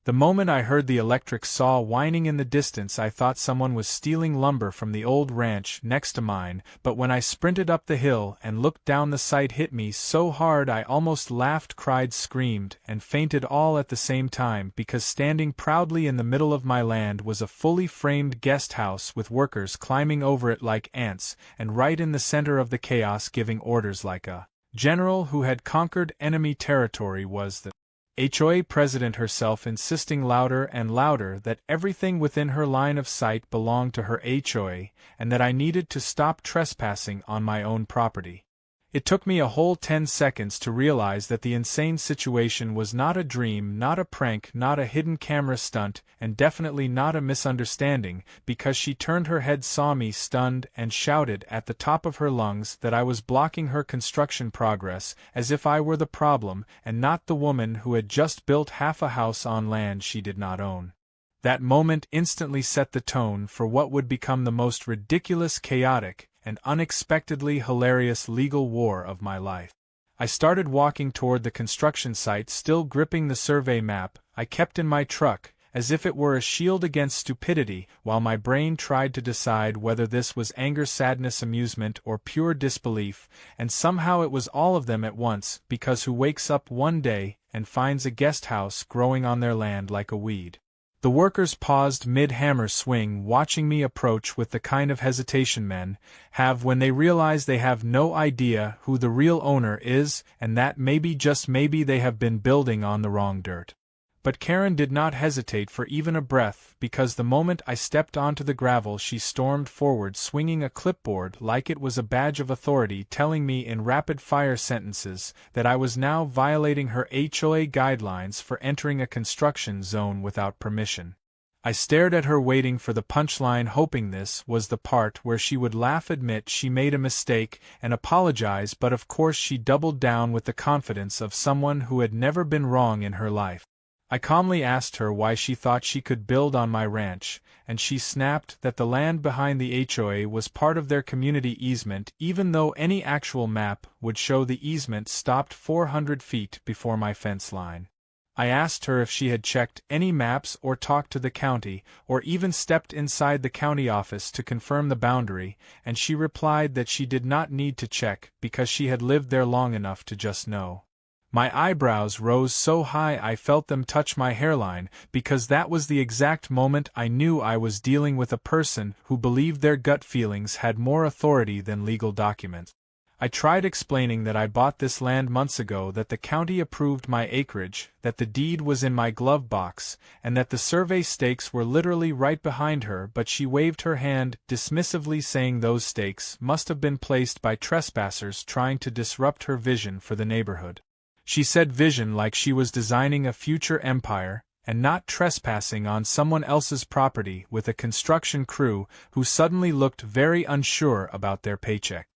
The moment I heard the electric saw whining in the distance, I thought someone was stealing lumber from the old ranch next to mine, but when I sprinted up the hill and looked down, the sight hit me so hard I almost laughed, cried, screamed, and fainted all at the same time, because standing proudly in the middle of my land was a fully framed guest house with workers climbing over it like ants, and right in the center of the chaos, giving orders like a general who had conquered enemy territory, was the HOA president herself, insisting louder and louder that everything within her line of sight belonged to her HOA, and that I needed to stop trespassing on my own property. It took me a whole 10 seconds to realize that the insane situation was not a dream, not a prank, not a hidden camera stunt, and definitely not a misunderstanding, because she turned her head, saw me stunned, and shouted at the top of her lungs that I was blocking her construction progress, as if I were the problem, and not the woman who had just built half a house on land she did not own. That moment instantly set the tone for what would become the most ridiculous, chaotic, and unexpectedly hilarious legal war of my life. I started walking toward the construction site, still gripping the survey map I kept in my truck, as if it were a shield against stupidity, while my brain tried to decide whether this was anger, sadness, amusement, or pure disbelief, and somehow it was all of them at once, because who wakes up one day and finds a guest house growing on their land like a weed? The workers paused mid-hammer swing, watching me approach with the kind of hesitation men have when they realize they have no idea who the real owner is, and that maybe, just maybe, they have been building on the wrong dirt. But Karen did not hesitate for even a breath, because the moment I stepped onto the gravel, she stormed forward, swinging a clipboard like it was a badge of authority, telling me in rapid-fire sentences that I was now violating her HOA guidelines for entering a construction zone without permission. I stared at her, waiting for the punchline, hoping this was the part where she would laugh, admit she made a mistake, and apologize, but of course she doubled down with the confidence of someone who had never been wrong in her life. I calmly asked her why she thought she could build on my ranch, and she snapped that the land behind the HOA was part of their community easement, even though any actual map would show the easement stopped 400 feet before my fence line. I asked her if she had checked any maps or talked to the county, or even stepped inside the county office to confirm the boundary, and she replied that she did not need to check because she had lived there long enough to just know. My eyebrows rose so high I felt them touch my hairline, because that was the exact moment I knew I was dealing with a person who believed their gut feelings had more authority than legal documents. I tried explaining that I bought this land months ago, that the county approved my acreage, that the deed was in my glove box, and that the survey stakes were literally right behind her, but she waved her hand dismissively, saying those stakes must have been placed by trespassers trying to disrupt her vision for the neighborhood. She said vision like she was designing a future empire, and not trespassing on someone else's property with a construction crew who suddenly looked very unsure about their paycheck.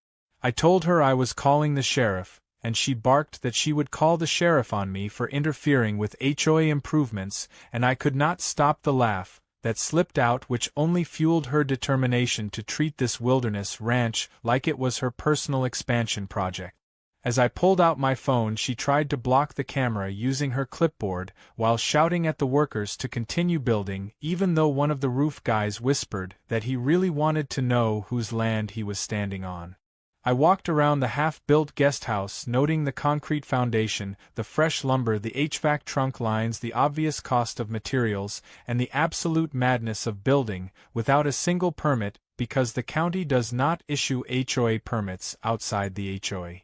I told her I was calling the sheriff, and she barked that she would call the sheriff on me for interfering with HOA improvements, and I could not stop the laugh that slipped out, which only fueled her determination to treat this wilderness ranch like it was her personal expansion project. As I pulled out my phone, she tried to block the camera using her clipboard, while shouting at the workers to continue building, even though one of the roof guys whispered that he really wanted to know whose land he was standing on. I walked around the half-built guest house, noting the concrete foundation, the fresh lumber, the HVAC trunk lines, the obvious cost of materials, and the absolute madness of building without a single permit, because the county does not issue HOA permits outside the HOA.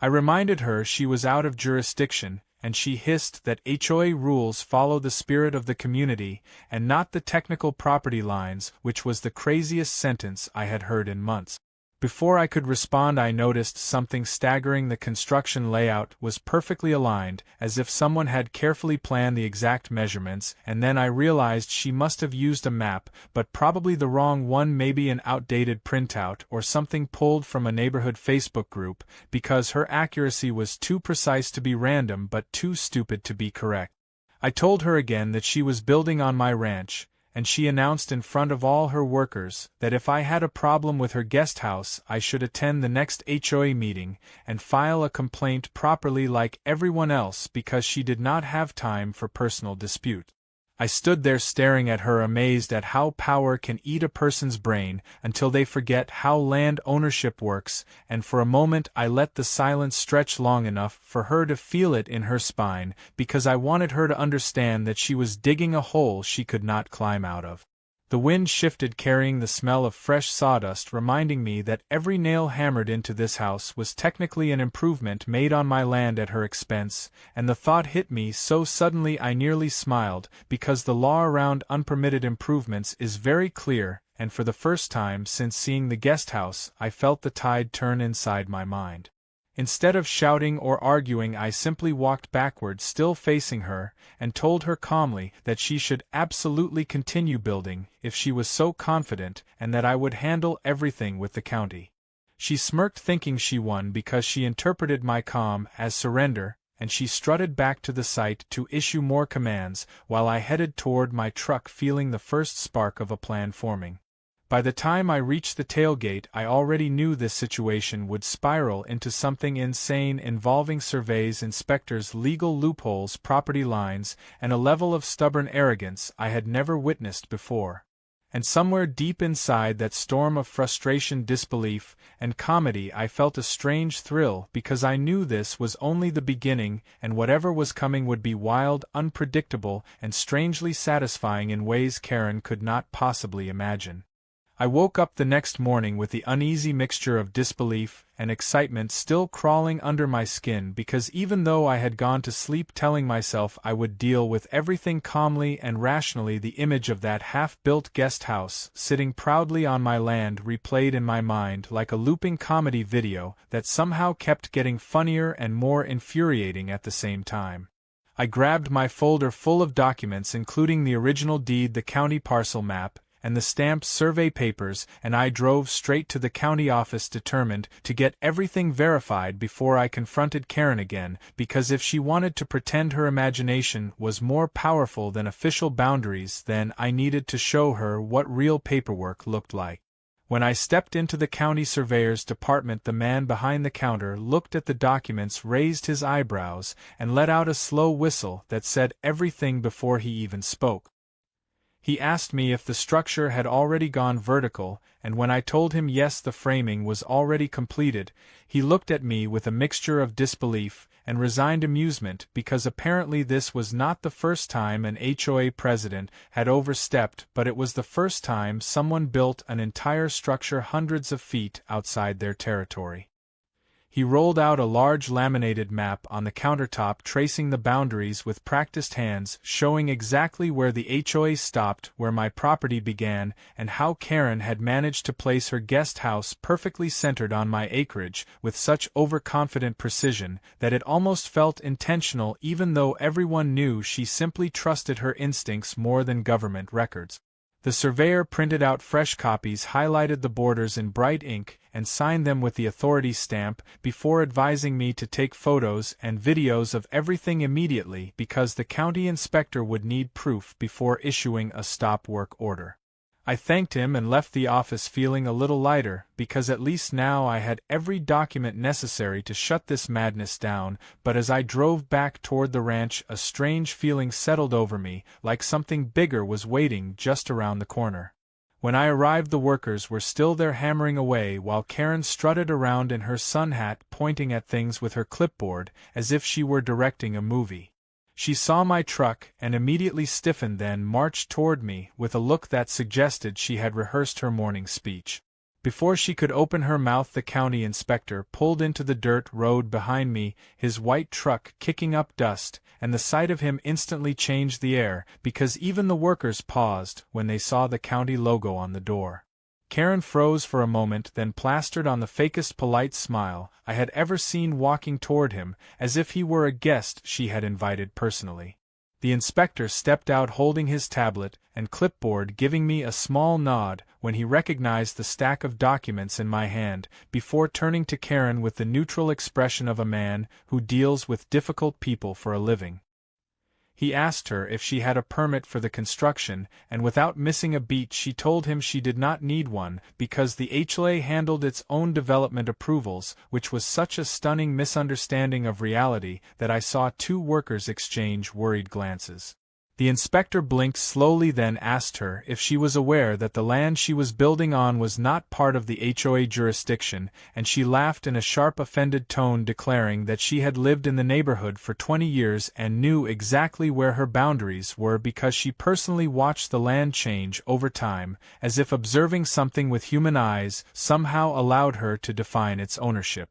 I reminded her she was out of jurisdiction, and she hissed that HOA rules follow the spirit of the community and not the technical property lines, which was the craziest sentence I had heard in months. Before I could respond, I noticed something staggering. The construction layout was perfectly aligned, as if someone had carefully planned the exact measurements, and then I realized she must have used a map, but probably the wrong one, maybe an outdated printout or something pulled from a neighborhood Facebook group, because her accuracy was too precise to be random but too stupid to be correct. I told her again that she was building on my ranch, and she announced in front of all her workers that if I had a problem with her guest house, I should attend the next HOA meeting and file a complaint properly like everyone else, because she did not have time for personal dispute. I stood there staring at her, amazed at how power can eat a person's brain until they forget how land ownership works, and for a moment I let the silence stretch long enough for her to feel it in her spine, because I wanted her to understand that she was digging a hole she could not climb out of. The wind shifted, carrying the smell of fresh sawdust, reminding me that every nail hammered into this house was technically an improvement made on my land at her expense, and the thought hit me so suddenly I nearly smiled, because the law around unpermitted improvements is very clear, and for the first time since seeing the guest house I felt the tide turn inside my mind. Instead of shouting or arguing, I simply walked backward, still facing her, and told her calmly that she should absolutely continue building if she was so confident, and that I would handle everything with the county. She smirked, thinking she won because she interpreted my calm as surrender, and she strutted back to the site to issue more commands, while I headed toward my truck, feeling the first spark of a plan forming. By the time I reached the tailgate, I already knew this situation would spiral into something insane, involving surveys, inspectors, legal loopholes, property lines, and a level of stubborn arrogance I had never witnessed before. And somewhere deep inside that storm of frustration, disbelief, and comedy, I felt a strange thrill, because I knew this was only the beginning, and whatever was coming would be wild, unpredictable, and strangely satisfying in ways Karen could not possibly imagine. I woke up the next morning with the uneasy mixture of disbelief and excitement still crawling under my skin, because even though I had gone to sleep telling myself I would deal with everything calmly and rationally, the image of that half-built guest house sitting proudly on my land replayed in my mind like a looping comedy video that somehow kept getting funnier and more infuriating at the same time. I grabbed my folder full of documents, including the original deed, the county parcel map, and the stamped survey papers, and I drove straight to the county office, determined to get everything verified before I confronted Karen again, because if she wanted to pretend her imagination was more powerful than official boundaries, then I needed to show her what real paperwork looked like. When I stepped into the county surveyor's department, the man behind the counter looked at the documents, raised his eyebrows, and let out a slow whistle that said everything before he even spoke. He asked me if the structure had already gone vertical, and when I told him yes, the framing was already completed, he looked at me with a mixture of disbelief and resigned amusement, because apparently this was not the first time an HOA president had overstepped, but it was the first time someone built an entire structure hundreds of feet outside their territory. He rolled out a large laminated map on the countertop, tracing the boundaries with practiced hands, showing exactly where the HOA stopped, where my property began, and how Karen had managed to place her guest house perfectly centered on my acreage with such overconfident precision that it almost felt intentional, even though everyone knew she simply trusted her instincts more than government records. The surveyor printed out fresh copies, highlighted the borders in bright ink, and signed them with the authority stamp before advising me to take photos and videos of everything immediately, because the county inspector would need proof before issuing a stop work order. I thanked him and left the office feeling a little lighter, because at least now I had every document necessary to shut this madness down. But as I drove back toward the ranch, a strange feeling settled over me, like something bigger was waiting just around the corner. When I arrived, the workers were still there hammering away, while Karen strutted around in her sun hat, pointing at things with her clipboard, as if she were directing a movie. She saw my truck and immediately stiffened, then marched toward me with a look that suggested she had rehearsed her morning speech. Before she could open her mouth, the county inspector pulled into the dirt road behind me, his white truck kicking up dust, and the sight of him instantly changed the air, because even the workers paused when they saw the county logo on the door. Karen froze for a moment, then plastered on the fakest polite smile I had ever seen, walking toward him, as if he were a guest she had invited personally. The inspector stepped out holding his tablet and clipboard, giving me a small nod when he recognized the stack of documents in my hand, before turning to Karen with the neutral expression of a man who deals with difficult people for a living. He asked her if she had a permit for the construction, and without missing a beat she told him she did not need one, because the HOA handled its own development approvals, which was such a stunning misunderstanding of reality that I saw two workers exchange worried glances. The inspector blinked slowly, then asked her if she was aware that the land she was building on was not part of the HOA jurisdiction, and she laughed in a sharp, offended tone, declaring that she had lived in the neighborhood for 20 years and knew exactly where her boundaries were because she personally watched the land change over time, as if observing something with human eyes somehow allowed her to define its ownership.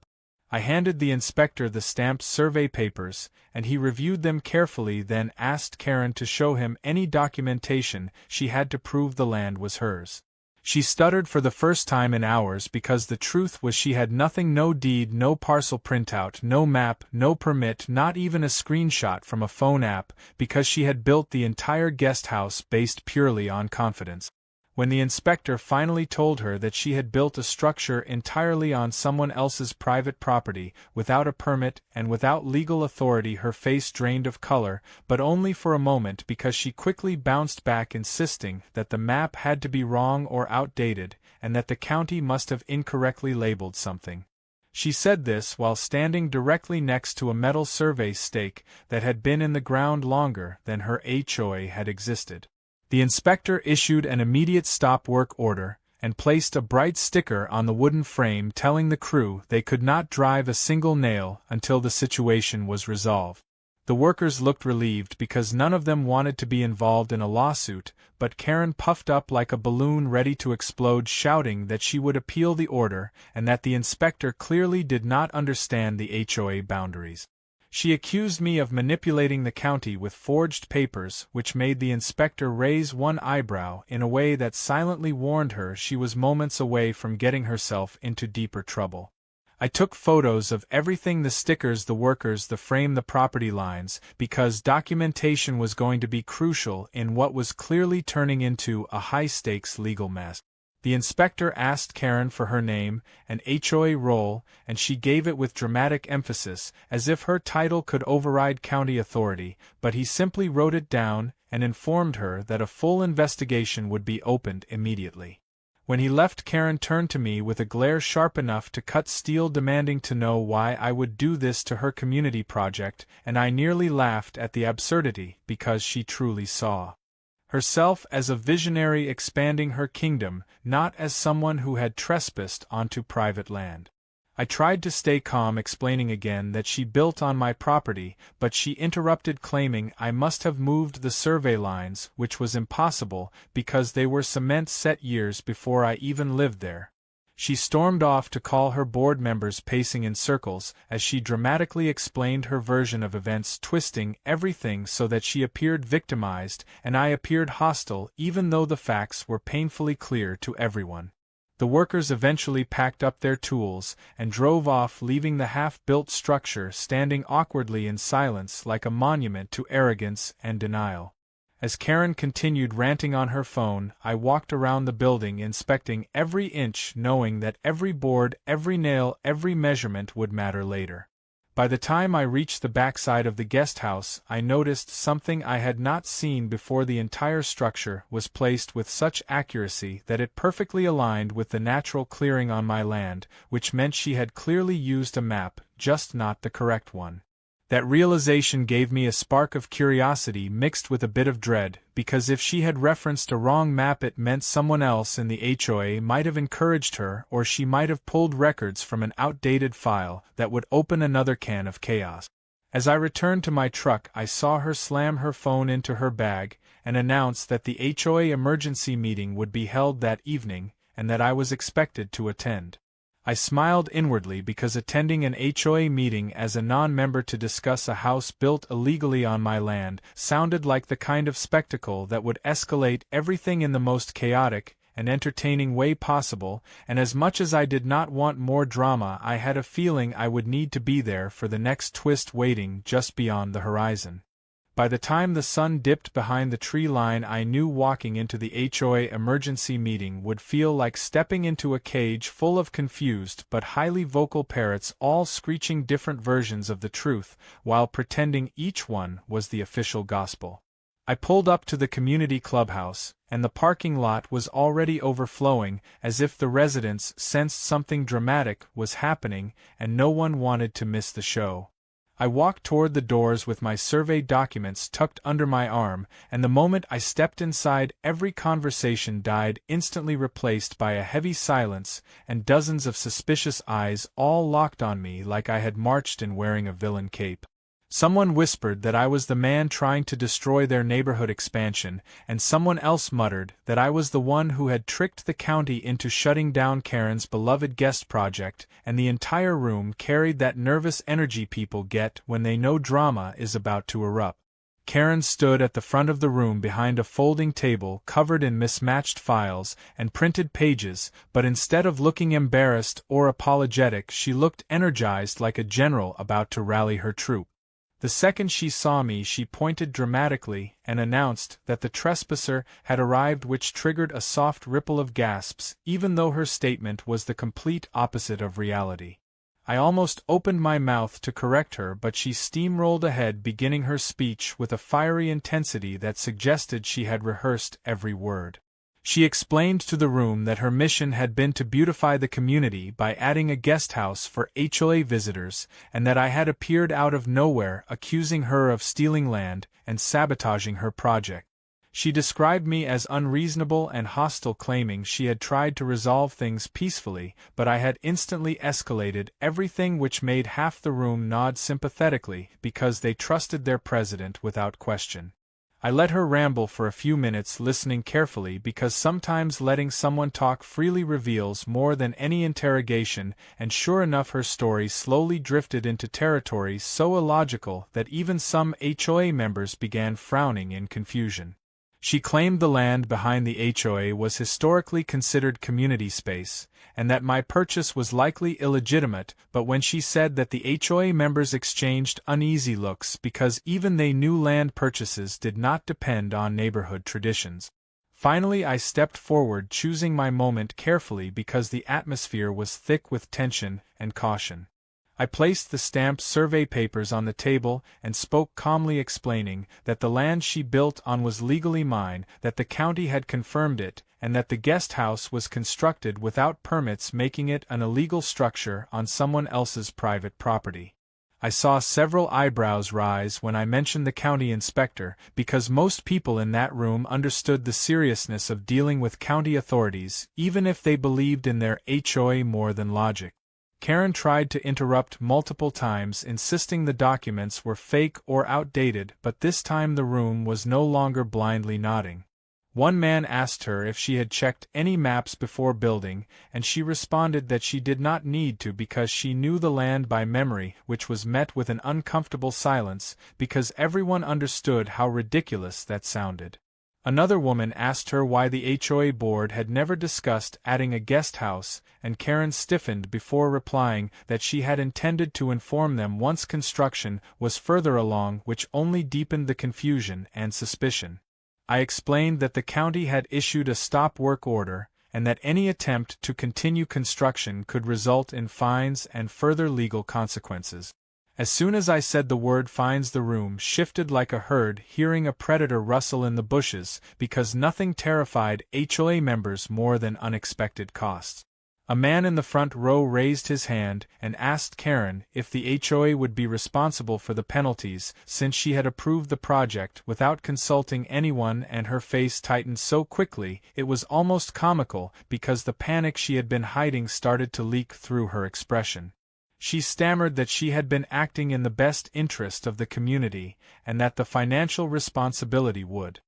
I handed the inspector the stamped survey papers, and he reviewed them carefully, then asked Karen to show him any documentation she had to prove the land was hers. She stuttered for the first time in hours because the truth was she had nothing: no deed, no parcel printout, no map, no permit, not even a screenshot from a phone app, because she had built the entire guest house based purely on confidence. When the inspector finally told her that she had built a structure entirely on someone else's private property, without a permit and without legal authority, her face drained of color, but only for a moment, because she quickly bounced back, insisting that the map had to be wrong or outdated, and that the county must have incorrectly labeled something. She said this while standing directly next to a metal survey stake that had been in the ground longer than her HOA had existed. The inspector issued an immediate stop work order, and placed a bright sticker on the wooden frame telling the crew they could not drive a single nail until the situation was resolved. The workers looked relieved because none of them wanted to be involved in a lawsuit, but Karen puffed up like a balloon ready to explode, shouting that she would appeal the order and that the inspector clearly did not understand the HOA boundaries. She accused me of manipulating the county with forged papers, which made the inspector raise one eyebrow in a way that silently warned her she was moments away from getting herself into deeper trouble. I took photos of everything: the stickers, the workers, the frame, the property lines, because documentation was going to be crucial in what was clearly turning into a high-stakes legal mess. The inspector asked Karen for her name and HOA roll, and she gave it with dramatic emphasis, as if her title could override county authority, but he simply wrote it down and informed her that a full investigation would be opened immediately. When he left, Karen turned to me with a glare sharp enough to cut steel, demanding to know why I would do this to her community project, and I nearly laughed at the absurdity, because she truly saw herself as a visionary expanding her kingdom, not as someone who had trespassed onto private land. I tried to stay calm, explaining again that she built on my property, but she interrupted, claiming I must have moved the survey lines, which was impossible because they were cement set years before I even lived there. She stormed off to call her board members, pacing in circles as she dramatically explained her version of events, twisting everything so that she appeared victimized and I appeared hostile, even though the facts were painfully clear to everyone. The workers eventually packed up their tools and drove off, leaving the half-built structure standing awkwardly in silence like a monument to arrogance and denial. As Karen continued ranting on her phone, I walked around the building, inspecting every inch, knowing that every board, every nail, every measurement would matter later. By the time I reached the backside of the guest house, I noticed something I had not seen before. The entire structure was placed with such accuracy that it perfectly aligned with the natural clearing on my land, which meant she had clearly used a map, just not the correct one. That realization gave me a spark of curiosity mixed with a bit of dread, because if she had referenced a wrong map, it meant someone else in the HOA might have encouraged her, or she might have pulled records from an outdated file that would open another can of chaos. As I returned to my truck, I saw her slam her phone into her bag and announce that the HOA emergency meeting would be held that evening, and that I was expected to attend. I smiled inwardly because attending an HOA meeting as a non-member to discuss a house built illegally on my land sounded like the kind of spectacle that would escalate everything in the most chaotic and entertaining way possible, and as much as I did not want more drama, I had a feeling I would need to be there for the next twist waiting just beyond the horizon. By the time the sun dipped behind the tree line, I knew walking into the HOA emergency meeting would feel like stepping into a cage full of confused but highly vocal parrots, all screeching different versions of the truth, while pretending each one was the official gospel. I pulled up to the community clubhouse, and the parking lot was already overflowing, as if the residents sensed something dramatic was happening and no one wanted to miss the show. I walked toward the doors with my survey documents tucked under my arm, and the moment I stepped inside, every conversation died, instantly replaced by a heavy silence and dozens of suspicious eyes all locked on me like I had marched in wearing a villain cape. Someone whispered that I was the man trying to destroy their neighborhood expansion, and someone else muttered that I was the one who had tricked the county into shutting down Karen's beloved guest project, and the entire room carried that nervous energy people get when they know drama is about to erupt. Karen stood at the front of the room behind a folding table covered in mismatched files and printed pages, but instead of looking embarrassed or apologetic, she looked energized like a general about to rally her troop. The second she saw me, she pointed dramatically and announced that the trespasser had arrived, which triggered a soft ripple of gasps, even though her statement was the complete opposite of reality. I almost opened my mouth to correct her, but she steamrolled ahead, beginning her speech with a fiery intensity that suggested she had rehearsed every word. She explained to the room that her mission had been to beautify the community by adding a guest house for HOA visitors, and that I had appeared out of nowhere accusing her of stealing land and sabotaging her project. She described me as unreasonable and hostile, claiming she had tried to resolve things peacefully, but I had instantly escalated everything, which made half the room nod sympathetically because they trusted their president without question. I let her ramble for a few minutes, listening carefully because sometimes letting someone talk freely reveals more than any interrogation, and sure enough her story slowly drifted into territory so illogical that even some HOA members began frowning in confusion. She claimed the land behind the HOA was historically considered community space, and that my purchase was likely illegitimate, but when she said that the HOA members exchanged uneasy looks because even they knew land purchases did not depend on neighborhood traditions. Finally I stepped forward, choosing my moment carefully because the atmosphere was thick with tension and caution. I placed the stamped survey papers on the table and spoke calmly, explaining that the land she built on was legally mine, that the county had confirmed it, and that the guest house was constructed without permits, making it an illegal structure on someone else's private property. I saw several eyebrows rise when I mentioned the county inspector, because most people in that room understood the seriousness of dealing with county authorities, even if they believed in their HOA more than logic. Karen tried to interrupt multiple times, insisting the documents were fake or outdated, but this time the room was no longer blindly nodding. One man asked her if she had checked any maps before building, and she responded that she did not need to because she knew the land by memory, which was met with an uncomfortable silence, because everyone understood how ridiculous that sounded. Another woman asked her why the HOA board had never discussed adding a guest house, and Karen stiffened before replying that she had intended to inform them once construction was further along, which only deepened the confusion and suspicion. I explained that the county had issued a stop work order, and that any attempt to continue construction could result in fines and further legal consequences. As soon as I said the word fines, the room shifted like a herd hearing a predator rustle in the bushes, because nothing terrified HOA members more than unexpected costs. A man in the front row raised his hand and asked Karen if the HOA would be responsible for the penalties, since she had approved the project without consulting anyone, and her face tightened so quickly it was almost comical because the panic she had been hiding started to leak through her expression. She stammered that she had been acting in the best interest of the community, and that the financial responsibility would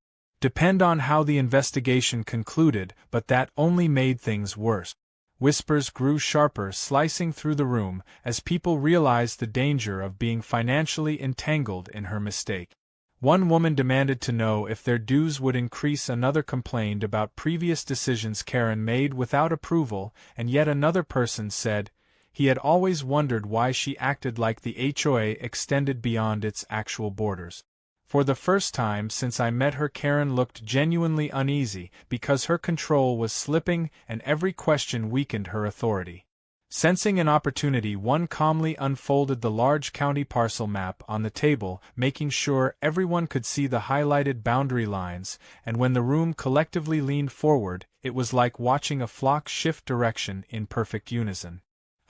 depend on how the investigation concluded, but that only made things worse. Whispers grew sharper, slicing through the room, as people realized the danger of being financially entangled in her mistake. One woman demanded to know if their dues would increase, another complained about previous decisions Karen made without approval, and yet another person said he had always wondered why she acted like the HOA extended beyond its actual borders. For the first time since I met her, Karen looked genuinely uneasy because her control was slipping and every question weakened her authority. Sensing an opportunity, one calmly unfolded the large county parcel map on the table, making sure everyone could see the highlighted boundary lines, and when the room collectively leaned forward, it was like watching a flock shift direction in perfect unison.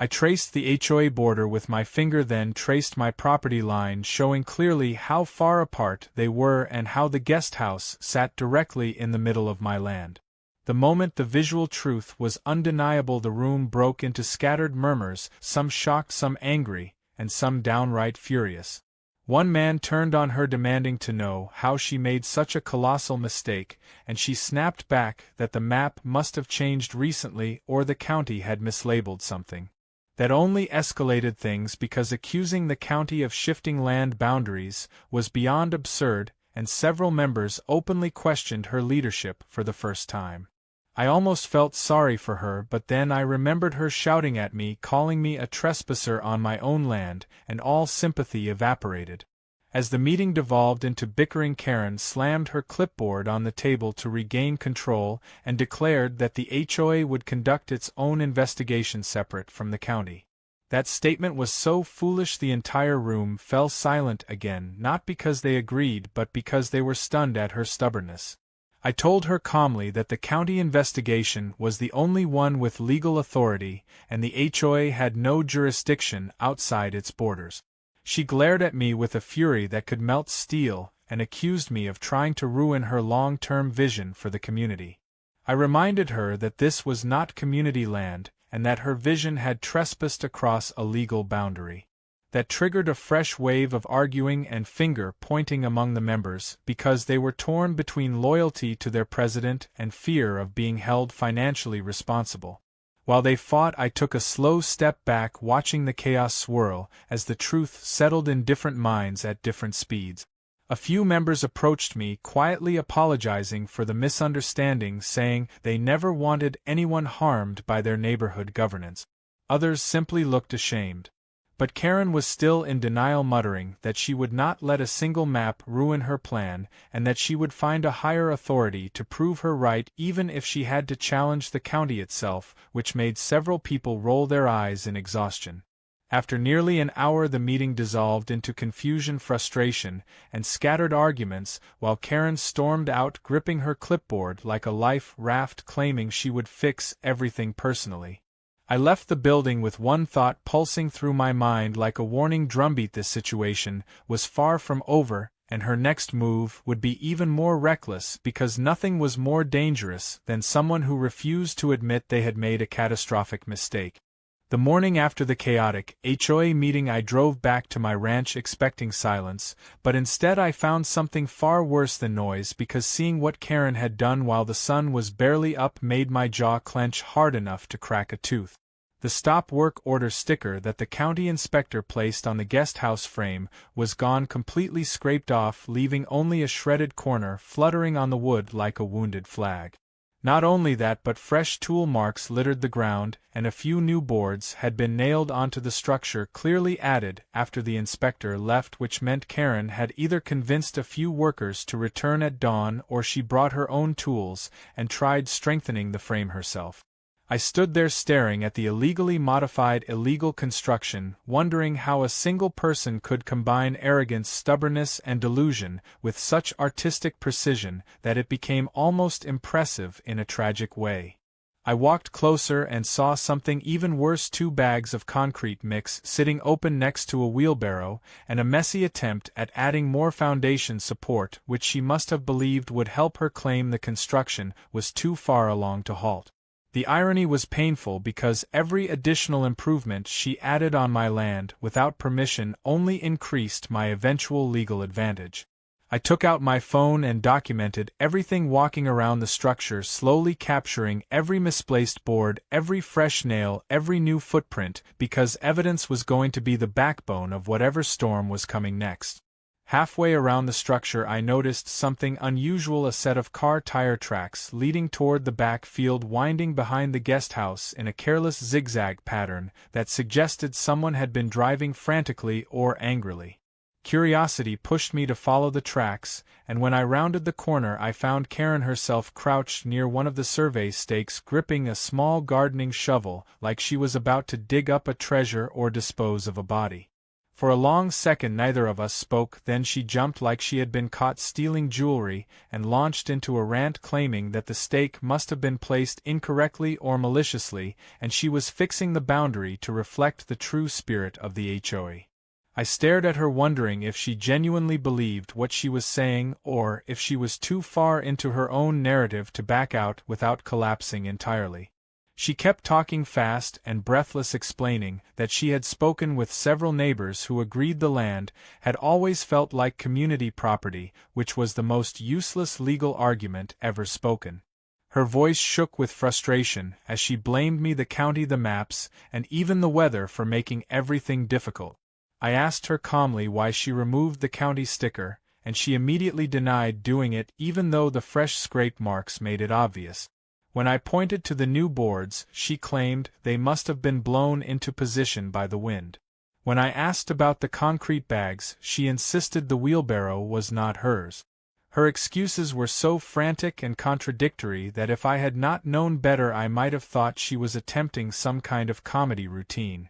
I traced the HOA border with my finger, then traced my property line, showing clearly how far apart they were and how the guest house sat directly in the middle of my land. The moment the visual truth was undeniable, the room broke into scattered murmurs, some shocked, some angry, and some downright furious. One man turned on her, demanding to know how she made such a colossal mistake, and she snapped back that the map must have changed recently or the county had mislabeled something. That only escalated things, because accusing the county of shifting land boundaries was beyond absurd, and several members openly questioned her leadership for the first time. I almost felt sorry for her, but then I remembered her shouting at me, calling me a trespasser on my own land, and all sympathy evaporated. As the meeting devolved into bickering, Karen slammed her clipboard on the table to regain control and declared that the HOA would conduct its own investigation separate from the county. That statement was so foolish the entire room fell silent again, not because they agreed but because they were stunned at her stubbornness. I told her calmly that the county investigation was the only one with legal authority, and the HOA had no jurisdiction outside its borders. She glared at me with a fury that could melt steel, and accused me of trying to ruin her long-term vision for the community. I reminded her that this was not community land, and that her vision had trespassed across a legal boundary. That triggered a fresh wave of arguing and finger-pointing among the members, because they were torn between loyalty to their president and fear of being held financially responsible. While they fought, I took a slow step back, watching the chaos swirl as the truth settled in different minds at different speeds. A few members approached me, quietly apologizing for the misunderstanding, saying they never wanted anyone harmed by their neighborhood governance. Others simply looked ashamed. But Karen was still in denial, muttering that she would not let a single map ruin her plan, and that she would find a higher authority to prove her right, even if she had to challenge the county itself, which made several people roll their eyes in exhaustion. After nearly an hour, the meeting dissolved into confusion, frustration, and scattered arguments, while Karen stormed out, gripping her clipboard like a life raft, claiming she would fix everything personally. I left the building with one thought pulsing through my mind like a warning drumbeat: this situation was far from over, and her next move would be even more reckless, because nothing was more dangerous than someone who refused to admit they had made a catastrophic mistake. The morning after the chaotic HOA meeting, I drove back to my ranch expecting silence, but instead I found something far worse than noise, because seeing what Karen had done while the sun was barely up made my jaw clench hard enough to crack a tooth. The stop work order sticker that the county inspector placed on the guest house frame was gone, completely scraped off, leaving only a shredded corner fluttering on the wood like a wounded flag. Not only that, but fresh tool marks littered the ground, and a few new boards had been nailed onto the structure, clearly added after the inspector left, which meant Karen had either convinced a few workers to return at dawn, or she brought her own tools and tried strengthening the frame herself. I stood there staring at the illegally modified illegal construction, wondering how a single person could combine arrogance, stubbornness, and delusion with such artistic precision that it became almost impressive in a tragic way. I walked closer and saw something even worse: 2 bags of concrete mix sitting open next to a wheelbarrow, and a messy attempt at adding more foundation support, which she must have believed would help her claim the construction was too far along to halt. The irony was painful, because every additional improvement she added on my land without permission only increased my eventual legal advantage. I took out my phone and documented everything, walking around the structure, slowly capturing every misplaced board, every fresh nail, every new footprint, because evidence was going to be the backbone of whatever storm was coming next. Halfway around the structure, I noticed something unusual: a set of car tire tracks leading toward the back field, winding behind the guest house in a careless zigzag pattern that suggested someone had been driving frantically or angrily. Curiosity pushed me to follow the tracks, and when I rounded the corner I found Karen herself crouched near one of the survey stakes, gripping a small gardening shovel like she was about to dig up a treasure or dispose of a body. For a long second neither of us spoke, then she jumped like she had been caught stealing jewelry, and launched into a rant claiming that the stake must have been placed incorrectly or maliciously, and she was fixing the boundary to reflect the true spirit of the HOA. I stared at her wondering if she genuinely believed what she was saying or if she was too far into her own narrative to back out without collapsing entirely. She kept talking fast and breathless, explaining that she had spoken with several neighbors who agreed the land had always felt like community property, which was the most useless legal argument ever spoken. Her voice shook with frustration as she blamed me, the county, the maps, and even the weather for making everything difficult. I asked her calmly why she removed the county sticker, and she immediately denied doing it even though the fresh scrape marks made it obvious. When I pointed to the new boards, she claimed they must have been blown into position by the wind. When I asked about the concrete bags, she insisted the wheelbarrow was not hers. Her excuses were so frantic and contradictory that if I had not known better I might have thought she was attempting some kind of comedy routine.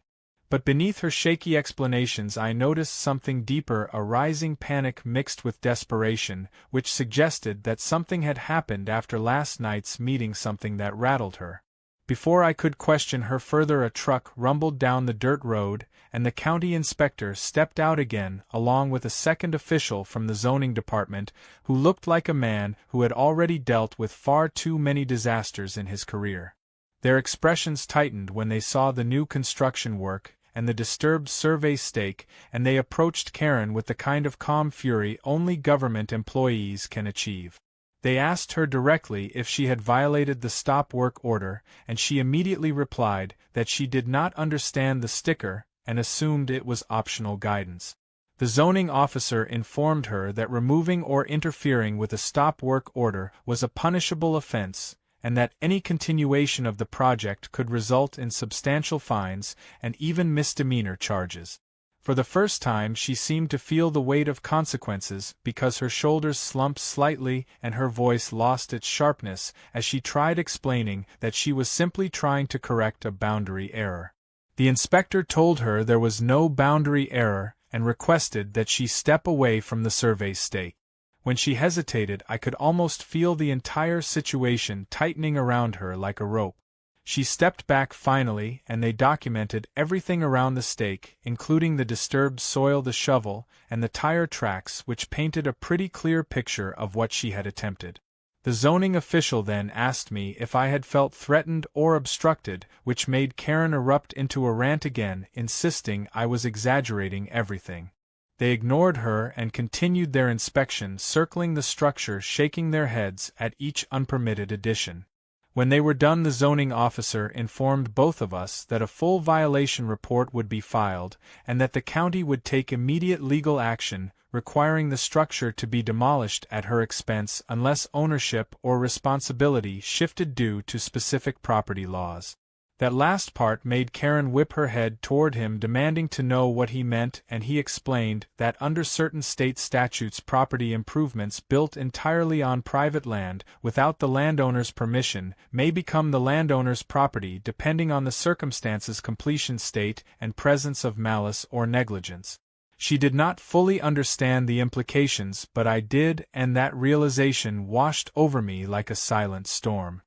But beneath her shaky explanations I noticed something deeper, a rising panic mixed with desperation, which suggested that something had happened after last night's meeting, something that rattled her. Before I could question her further, a truck rumbled down the dirt road, and the county inspector stepped out again, along with a second official from the zoning department, who looked like a man who had already dealt with far too many disasters in his career. Their expressions tightened when they saw the new construction work and the disturbed survey stake, and they approached Karen with the kind of calm fury only government employees can achieve. They asked her directly if she had violated the stop work order, and she immediately replied that she did not understand the sticker and assumed it was optional guidance. The zoning officer informed her that removing or interfering with a stop work order was a punishable offense, and that any continuation of the project could result in substantial fines and even misdemeanor charges. For the first time she seemed to feel the weight of consequences because her shoulders slumped slightly and her voice lost its sharpness as she tried explaining that she was simply trying to correct a boundary error. The inspector told her there was no boundary error and requested that she step away from the survey stake. When she hesitated, I could almost feel the entire situation tightening around her like a rope. She stepped back finally, and they documented everything around the stake, including the disturbed soil, the shovel, and the tire tracks, which painted a pretty clear picture of what she had attempted. The zoning official then asked me if I had felt threatened or obstructed, which made Karen erupt into a rant again, insisting I was exaggerating everything. They ignored her and continued their inspection, circling the structure, shaking their heads at each unpermitted addition. When they were done, the zoning officer informed both of us that a full violation report would be filed, and that the county would take immediate legal action, requiring the structure to be demolished at her expense unless ownership or responsibility shifted due to specific property laws. That last part made Karen whip her head toward him, demanding to know what he meant, and he explained that under certain state statutes property improvements built entirely on private land without the landowner's permission may become the landowner's property depending on the circumstances, completion state, and presence of malice or negligence. She did not fully understand the implications, but I did, and that realization washed over me like a silent storm.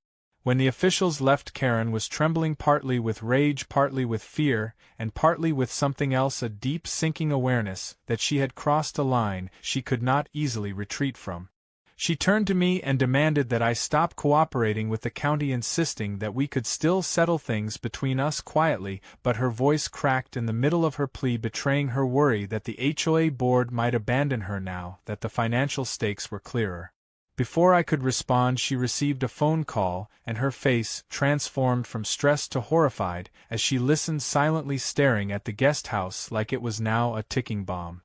When the officials left, Karen was trembling, partly with rage, partly with fear, and partly with something else, a deep sinking awareness that she had crossed a line she could not easily retreat from. She turned to me and demanded that I stop cooperating with the county, insisting that we could still settle things between us quietly, but her voice cracked in the middle of her plea, betraying her worry that the HOA board might abandon her now that the financial stakes were clearer. Before I could respond, she received a phone call, and her face transformed from stress to horrified as she listened, silently staring at the guest house like it was now a ticking bomb.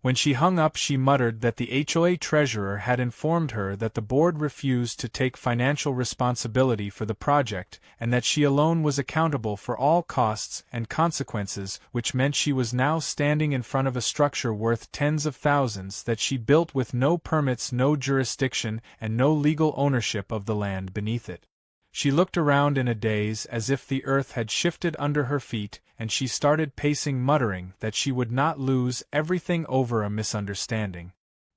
When she hung up, she muttered that the HOA treasurer had informed her that the board refused to take financial responsibility for the project, and that she alone was accountable for all costs and consequences, which meant she was now standing in front of a structure worth tens of thousands that she built with no permits, no jurisdiction, and no legal ownership of the land beneath it. She looked around in a daze as if the earth had shifted under her feet, and she started pacing, muttering that she would not lose everything over a misunderstanding.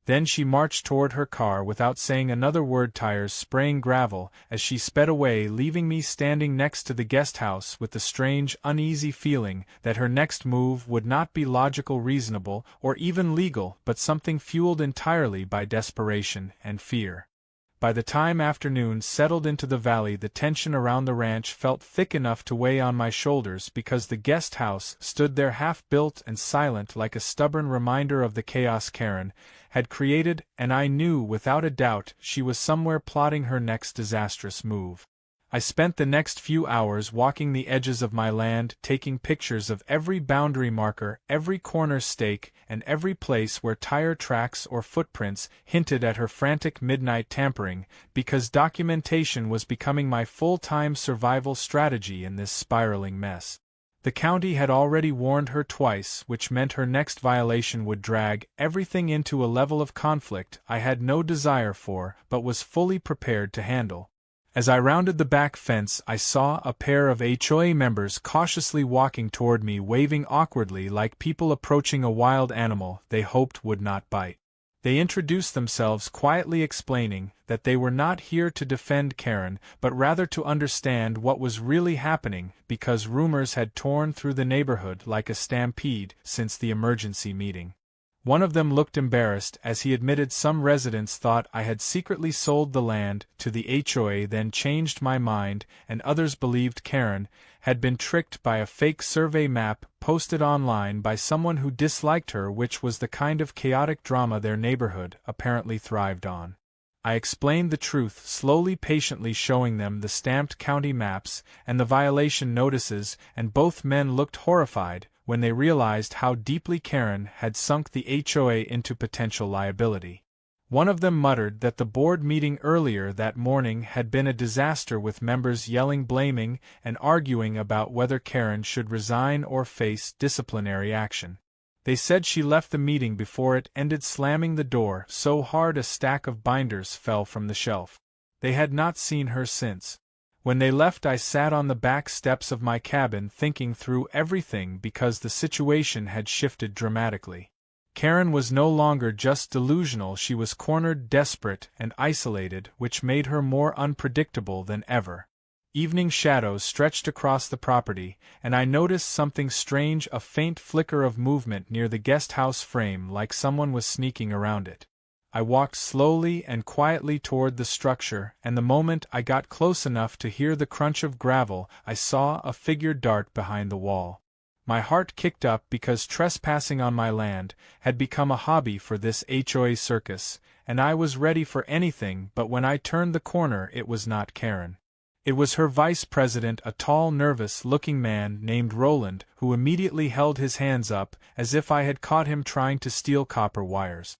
Then she marched toward her car without saying another word, tires spraying gravel as she sped away, leaving me standing next to the guest house with the strange, uneasy feeling that her next move would not be logical, reasonable, or even legal, but something fueled entirely by desperation and fear. By the time afternoon settled into the valley, the tension around the ranch felt thick enough to weigh on my shoulders because the guest house stood there half-built and silent, like a stubborn reminder of the chaos Karen had created, and I knew without a doubt she was somewhere plotting her next disastrous move. I spent the next few hours walking the edges of my land, taking pictures of every boundary marker, every corner stake, and every place where tire tracks or footprints hinted at her frantic midnight tampering, because documentation was becoming my full-time survival strategy in this spiraling mess. The county had already warned her twice, which meant her next violation would drag everything into a level of conflict I had no desire for but was fully prepared to handle. As I rounded the back fence, I saw a pair of HOA members cautiously walking toward me, waving awkwardly like people approaching a wild animal they hoped would not bite. They introduced themselves, quietly explaining that they were not here to defend Karen, but rather to understand what was really happening, because rumors had torn through the neighborhood like a stampede since the emergency meeting. One of them looked embarrassed as he admitted some residents thought I had secretly sold the land to the HOA, then changed my mind, and others believed Karen had been tricked by a fake survey map posted online by someone who disliked her, which was the kind of chaotic drama their neighborhood apparently thrived on. I explained the truth slowly, patiently showing them the stamped county maps and the violation notices, and both men looked horrified when they realized how deeply Karen had sunk the HOA into potential liability. One of them muttered that the board meeting earlier that morning had been a disaster, with members yelling, blaming, and arguing about whether Karen should resign or face disciplinary action. They said she left the meeting before it ended, slamming the door so hard a stack of binders fell from the shelf. They had not seen her since. When they left, I sat on the back steps of my cabin thinking through everything, because the situation had shifted dramatically. Karen was no longer just delusional, she was cornered, desperate, and isolated, which made her more unpredictable than ever. Evening shadows stretched across the property, and I noticed something strange, a faint flicker of movement near the guest house frame, like someone was sneaking around it. I walked slowly and quietly toward the structure, and the moment I got close enough to hear the crunch of gravel, I saw a figure dart behind the wall. My heart kicked up, because trespassing on my land had become a hobby for this HOA circus, and I was ready for anything. But when I turned the corner, it was not Karen. It was her vice president, a tall, nervous-looking man named Roland, who immediately held his hands up, as if I had caught him trying to steal copper wires.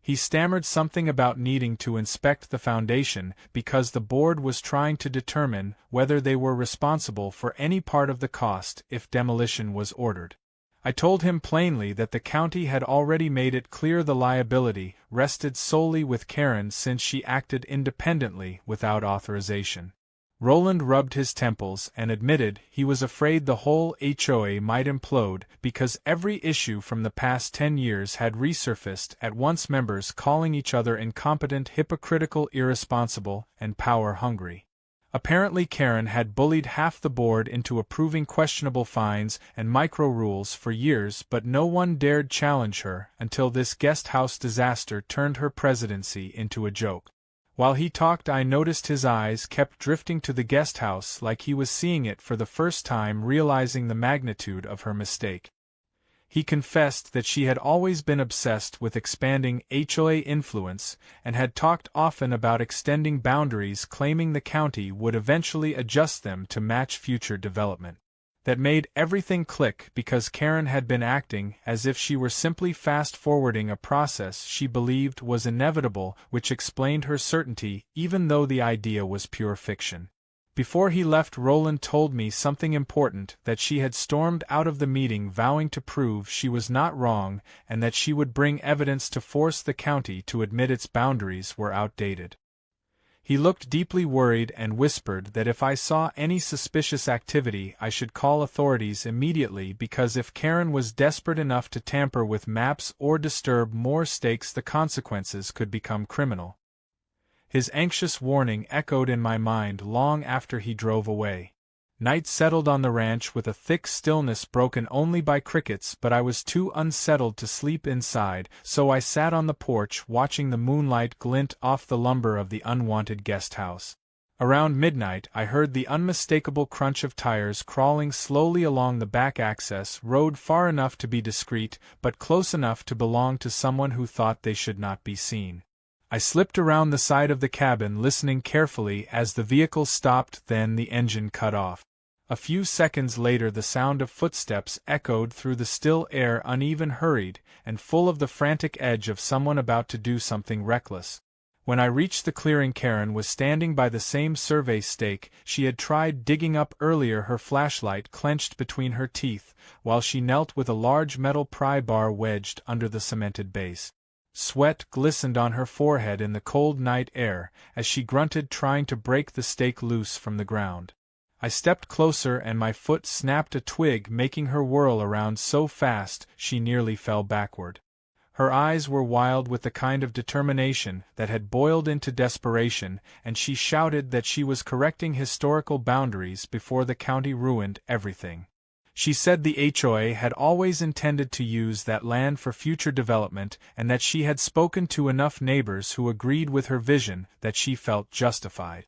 He stammered something about needing to inspect the foundation because the board was trying to determine whether they were responsible for any part of the cost if demolition was ordered. I told him plainly that the county had already made it clear the liability rested solely with Karen, since she acted independently without authorization. Roland rubbed his temples and admitted he was afraid the whole HOA might implode, because every issue from the past 10 years had resurfaced at once, members calling each other incompetent, hypocritical, irresponsible, and power-hungry. Apparently Karen had bullied half the board into approving questionable fines and micro-rules for years, but no one dared challenge her until this guest house disaster turned her presidency into a joke. While he talked, I noticed his eyes kept drifting to the guest house, like he was seeing it for the first time, realizing the magnitude of her mistake. He confessed that she had always been obsessed with expanding HOA influence, and had talked often about extending boundaries, claiming the county would eventually adjust them to match future development. That made everything click, because Karen had been acting as if she were simply fast-forwarding a process she believed was inevitable, which explained her certainty, even though the idea was pure fiction. Before he left, Roland told me something important, that she had stormed out of the meeting vowing to prove she was not wrong, and that she would bring evidence to force the county to admit its boundaries were outdated. He looked deeply worried and whispered that if I saw any suspicious activity I should call authorities immediately, because if Karen was desperate enough to tamper with maps or disturb more stakes, the consequences could become criminal. His anxious warning echoed in my mind long after he drove away. Night settled on the ranch with a thick stillness broken only by crickets, but I was too unsettled to sleep inside, so I sat on the porch watching the moonlight glint off the lumber of the unwanted guest house. Around midnight I heard the unmistakable crunch of tires crawling slowly along the back access road, far enough to be discreet, but close enough to belong to someone who thought they should not be seen. I slipped around the side of the cabin, listening carefully as the vehicle stopped, then the engine cut off. A few seconds later the sound of footsteps echoed through the still air, uneven, hurried, and full of the frantic edge of someone about to do something reckless. When I reached the clearing, Karen was standing by the same survey stake she had tried digging up earlier, her flashlight clenched between her teeth, while she knelt with a large metal pry bar wedged under the cemented base. Sweat glistened on her forehead in the cold night air as she grunted, trying to break the stake loose from the ground. I stepped closer and my foot snapped a twig, making her whirl around so fast she nearly fell backward. Her eyes were wild with the kind of determination that had boiled into desperation, and she shouted that she was correcting historical boundaries before the county ruined everything. She said the HOA had always intended to use that land for future development, and that she had spoken to enough neighbors who agreed with her vision that she felt justified.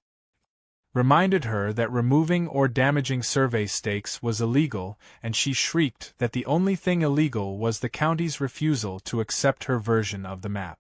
Reminded her that removing or damaging survey stakes was illegal, and she shrieked that the only thing illegal was the county's refusal to accept her version of the map.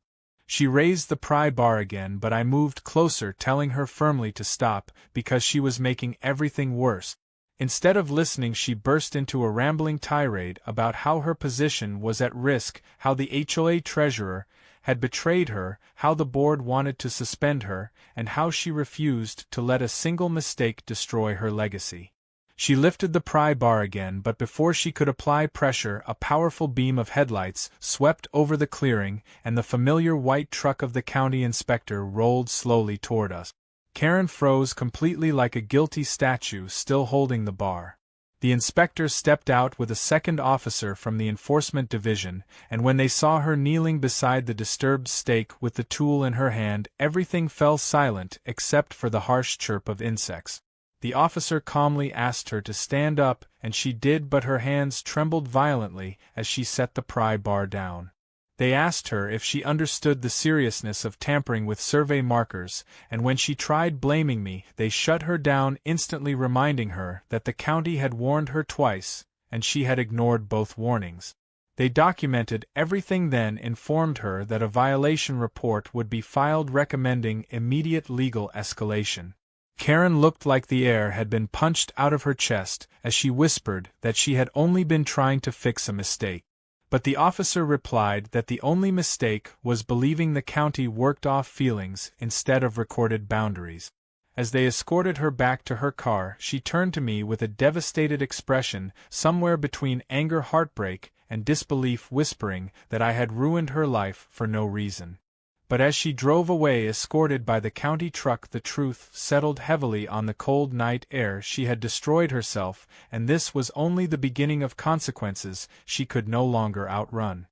She raised the pry bar again, but I moved closer, telling her firmly to stop, because she was making everything worse. Instead of listening, she burst into a rambling tirade about how her position was at risk, how the HOA treasurer had betrayed her, how the board wanted to suspend her, and how she refused to let a single mistake destroy her legacy. She lifted the pry bar again, but before she could apply pressure, a powerful beam of headlights swept over the clearing, and the familiar white truck of the county inspector rolled slowly toward us. Karen froze completely like a guilty statue, still holding the bar. The inspector stepped out with a second officer from the enforcement division, and when they saw her kneeling beside the disturbed stake with the tool in her hand, everything fell silent except for the harsh chirp of insects. The officer calmly asked her to stand up, and she did, but her hands trembled violently as she set the pry bar down. They asked her if she understood the seriousness of tampering with survey markers, and when she tried blaming me, they shut her down instantly, reminding her that the county had warned her twice, and she had ignored both warnings. They documented everything, then informed her that a violation report would be filed recommending immediate legal escalation. Karen looked like the air had been punched out of her chest as she whispered that she had only been trying to fix a mistake. But the officer replied that the only mistake was believing the county worked off feelings instead of recorded boundaries. As they escorted her back to her car, she turned to me with a devastated expression, somewhere between anger, heartbreak, and disbelief, whispering that I had ruined her life for no reason. But as she drove away, escorted by the county truck, the truth settled heavily on the cold night air. She had destroyed herself, and this was only the beginning of consequences she could no longer outrun.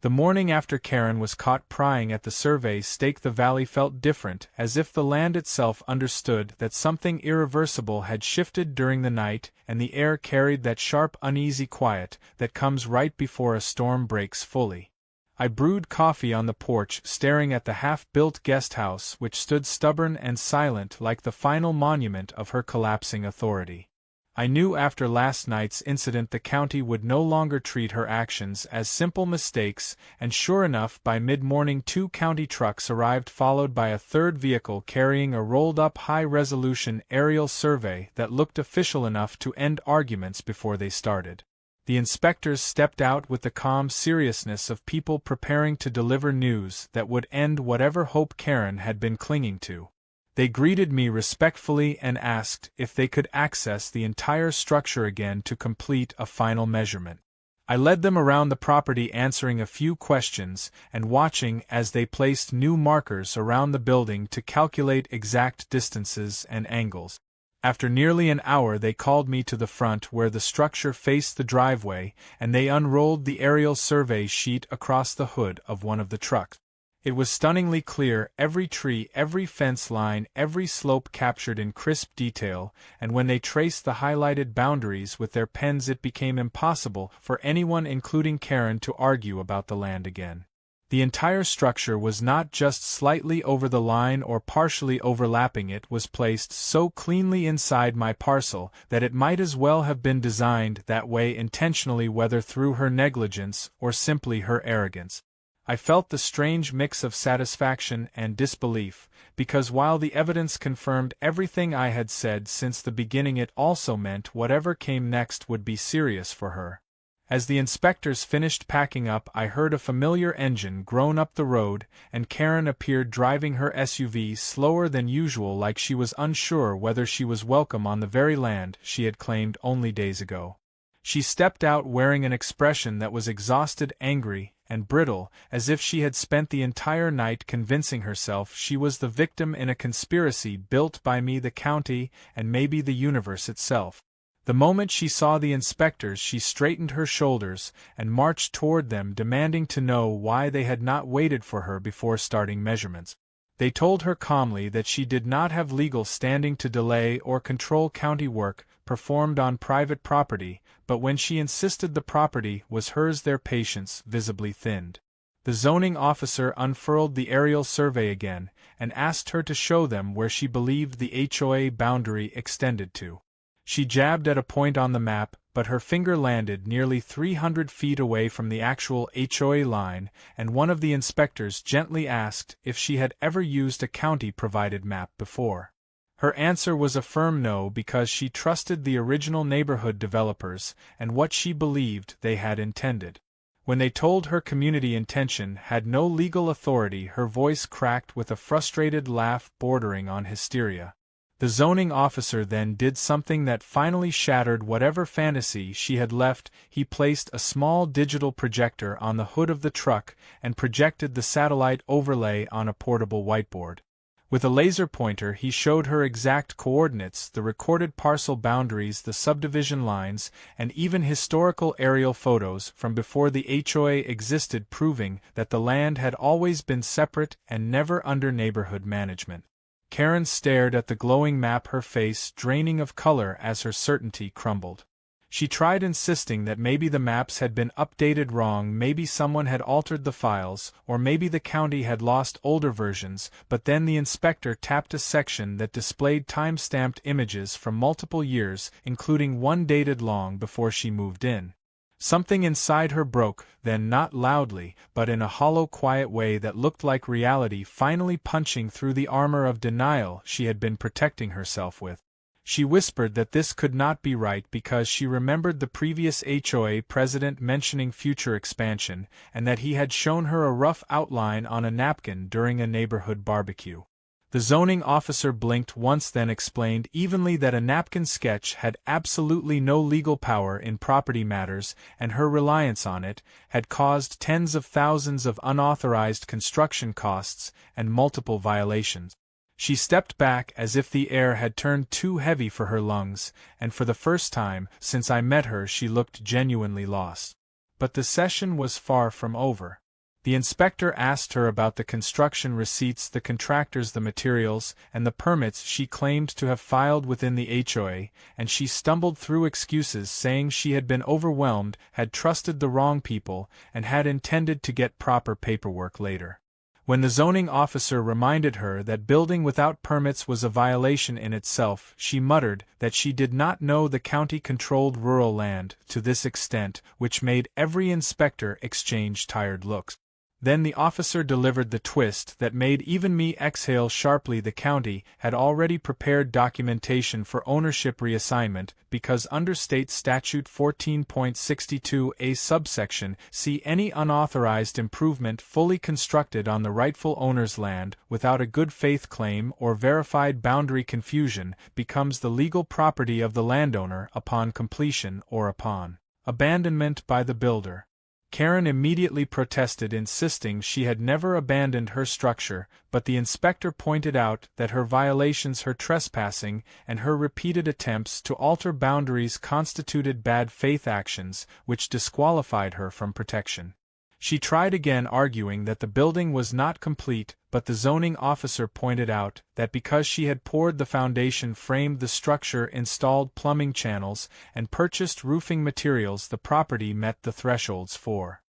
The morning after Karen was caught prying at the survey stake, the valley felt different, as if the land itself understood that something irreversible had shifted during the night, and the air carried that sharp, uneasy quiet that comes right before a storm breaks fully. I brewed coffee on the porch, staring at the half-built guest house which stood stubborn and silent like the final monument of her collapsing authority. I knew after last night's incident the county would no longer treat her actions as simple mistakes, and sure enough, by mid-morning 2 county trucks arrived, followed by a third vehicle carrying a rolled-up high-resolution aerial survey that looked official enough to end arguments before they started. The inspectors stepped out with the calm seriousness of people preparing to deliver news that would end whatever hope Karen had been clinging to. They greeted me respectfully and asked if they could access the entire structure again to complete a final measurement. I led them around the property answering a few questions and watching as they placed new markers around the building to calculate exact distances and angles. After nearly an hour they called me to the front where the structure faced the driveway, and they unrolled the aerial survey sheet across the hood of one of the trucks. It was stunningly clear, every tree, every fence line, every slope captured in crisp detail, and when they traced the highlighted boundaries with their pens it became impossible for anyone including Karen to argue about the land again. The entire structure was not just slightly over the line or partially overlapping it, was placed so cleanly inside my parcel that it might as well have been designed that way intentionally, whether through her negligence or simply her arrogance. I felt the strange mix of satisfaction and disbelief, because while the evidence confirmed everything I had said since the beginning, it also meant whatever came next would be serious for her. As the inspectors finished packing up, I heard a familiar engine groan up the road, and Karen appeared driving her SUV slower than usual, like she was unsure whether she was welcome on the very land she had claimed only days ago. She stepped out wearing an expression that was exhausted, angry, and brittle, as if she had spent the entire night convincing herself she was the victim in a conspiracy built by me, the county, and maybe the universe itself. The moment she saw the inspectors, she straightened her shoulders and marched toward them, demanding to know why they had not waited for her before starting measurements. They told her calmly that she did not have legal standing to delay or control county work performed on private property, but when she insisted the property was hers, their patience visibly thinned. The zoning officer unfurled the aerial survey again and asked her to show them where she believed the HOA boundary extended to. She jabbed at a point on the map, but her finger landed nearly 300 feet away from the actual HOA line, and one of the inspectors gently asked if she had ever used a county-provided map before. Her answer was a firm no, because she trusted the original neighborhood developers and what she believed they had intended. When they told her community intention had no legal authority, her voice cracked with a frustrated laugh bordering on hysteria. The zoning officer then did something that finally shattered whatever fantasy she had left. He placed a small digital projector on the hood of the truck and projected the satellite overlay on a portable whiteboard. With a laser pointer he showed her exact coordinates, the recorded parcel boundaries, the subdivision lines, and even historical aerial photos from before the HOA existed, proving that the land had always been separate and never under neighborhood management. Karen stared at the glowing map, her face draining of color as her certainty crumbled. She tried insisting that maybe the maps had been updated wrong, maybe someone had altered the files, or maybe the county had lost older versions, but then the inspector tapped a section that displayed time-stamped images from multiple years, including one dated long before she moved in. Something inside her broke, then, not loudly, but in a hollow, quiet way that looked like reality finally punching through the armor of denial she had been protecting herself with. She whispered that this could not be right because she remembered the previous HOA president mentioning future expansion, and that he had shown her a rough outline on a napkin during a neighborhood barbecue. The zoning officer blinked once, then explained evenly that a napkin sketch had absolutely no legal power in property matters, and her reliance on it had caused tens of thousands of unauthorized construction costs and multiple violations. She stepped back as if the air had turned too heavy for her lungs, and for the first time since I met her she looked genuinely lost. But the session was far from over. The inspector asked her about the construction receipts, the contractors, the materials, and the permits she claimed to have filed within the HOA, and she stumbled through excuses, saying she had been overwhelmed, had trusted the wrong people, and had intended to get proper paperwork later. When the zoning officer reminded her that building without permits was a violation in itself, she muttered that she did not know the county controlled rural land to this extent, which made every inspector exchange tired looks. Then the officer delivered the twist that made even me exhale sharply. The county had already prepared documentation for ownership reassignment because under state statute 14.62a subsection C, any unauthorized improvement fully constructed on the rightful owner's land without a good faith claim or verified boundary confusion becomes the legal property of the landowner upon completion or upon Abandonment by the builder. Karen immediately protested, insisting she had never abandoned her structure, but the inspector pointed out that her violations, her trespassing, and her repeated attempts to alter boundaries constituted bad faith actions, which disqualified her from protection. She tried again, arguing that the building was not complete, but the zoning officer pointed out that because she had poured the foundation, framed the structure, installed plumbing channels, and purchased roofing materials, the property met the thresholds for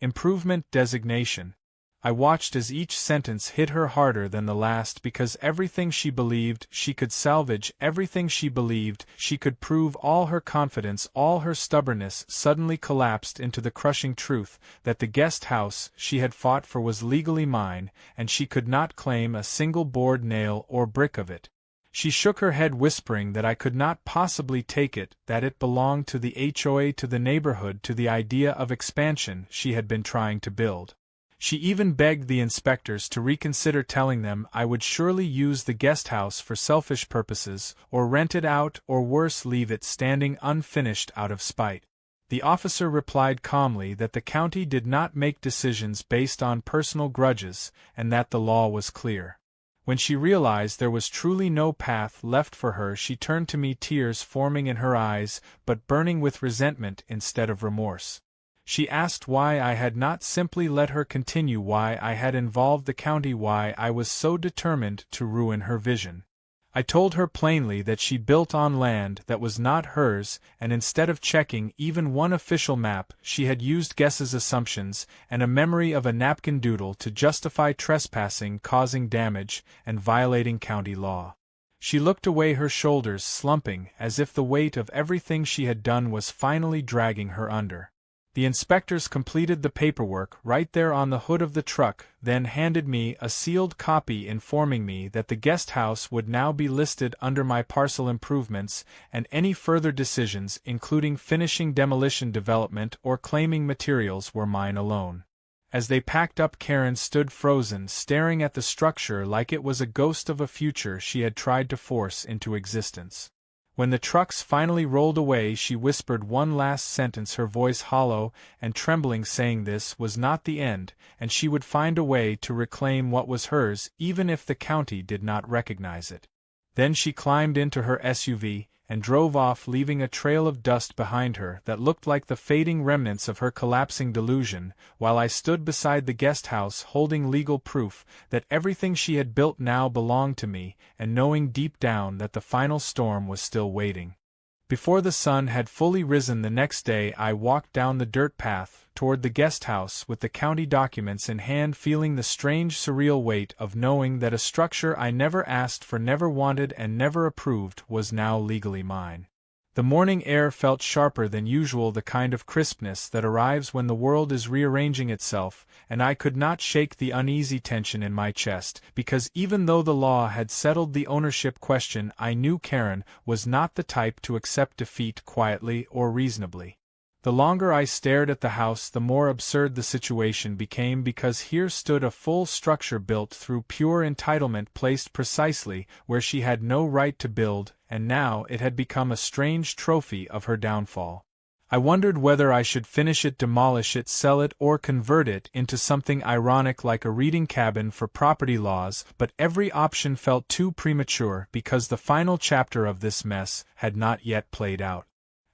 improvement designation. I watched as each sentence hit her harder than the last, because everything she believed she could salvage, everything she believed she could prove, all her confidence, all her stubbornness, suddenly collapsed into the crushing truth that the guest house she had fought for was legally mine, and she could not claim a single board, nail, or brick of it. She shook her head, whispering that I could not possibly take it, that it belonged to the HOA, to the neighborhood, to the idea of expansion she had been trying to build. She even begged the inspectors to reconsider, telling them I would surely use the guest house for selfish purposes, or rent it out, or worse, leave it standing unfinished out of spite. The officer replied calmly that the county did not make decisions based on personal grudges, and that the law was clear. When she realized there was truly no path left for her, she turned to me, tears forming in her eyes, but burning with resentment instead of remorse. She asked why I had not simply let her continue, why I had involved the county, why I was so determined to ruin her vision. I told her plainly that she built on land that was not hers, and instead of checking even one official map, she had used guesses, assumptions, and a memory of a napkin doodle to justify trespassing, causing damage, and violating county law. She looked away, her shoulders slumping, as if the weight of everything she had done was finally dragging her under. The inspectors completed the paperwork right there on the hood of the truck, then handed me a sealed copy informing me that the guest house would now be listed under my parcel improvements, and any further decisions, including finishing demolition, development, or claiming materials, were mine alone. As they packed up, Karen stood frozen, staring at the structure like it was a ghost of a future she had tried to force into existence. When the trucks finally rolled away, she whispered one last sentence, her voice hollow and trembling, saying this was not the end, and she would find a way to reclaim what was hers, even if the county did not recognize it. Then she climbed into her SUV and drove off, leaving a trail of dust behind her that looked like the fading remnants of her collapsing delusion, while I stood beside the guest house holding legal proof that everything she had built now belonged to me, and knowing deep down that the final storm was still waiting. Before the sun had fully risen the next day, I walked down the dirt path toward the guest house with the county documents in hand, feeling the strange, surreal weight of knowing that a structure I never asked for, never wanted, and never approved was now legally mine. The morning air felt sharper than usual, the kind of crispness that arrives when the world is rearranging itself, and I could not shake the uneasy tension in my chest, because even though the law had settled the ownership question, I knew Karen was not the type to accept defeat quietly or reasonably. The longer I stared at the house, the more absurd the situation became, because here stood a full structure built through pure entitlement, placed precisely where she had no right to build, and now it had become a strange trophy of her downfall. I wondered whether I should finish it, demolish it, sell it, or convert it into something ironic like a reading cabin for property laws, but every option felt too premature because the final chapter of this mess had not yet played out.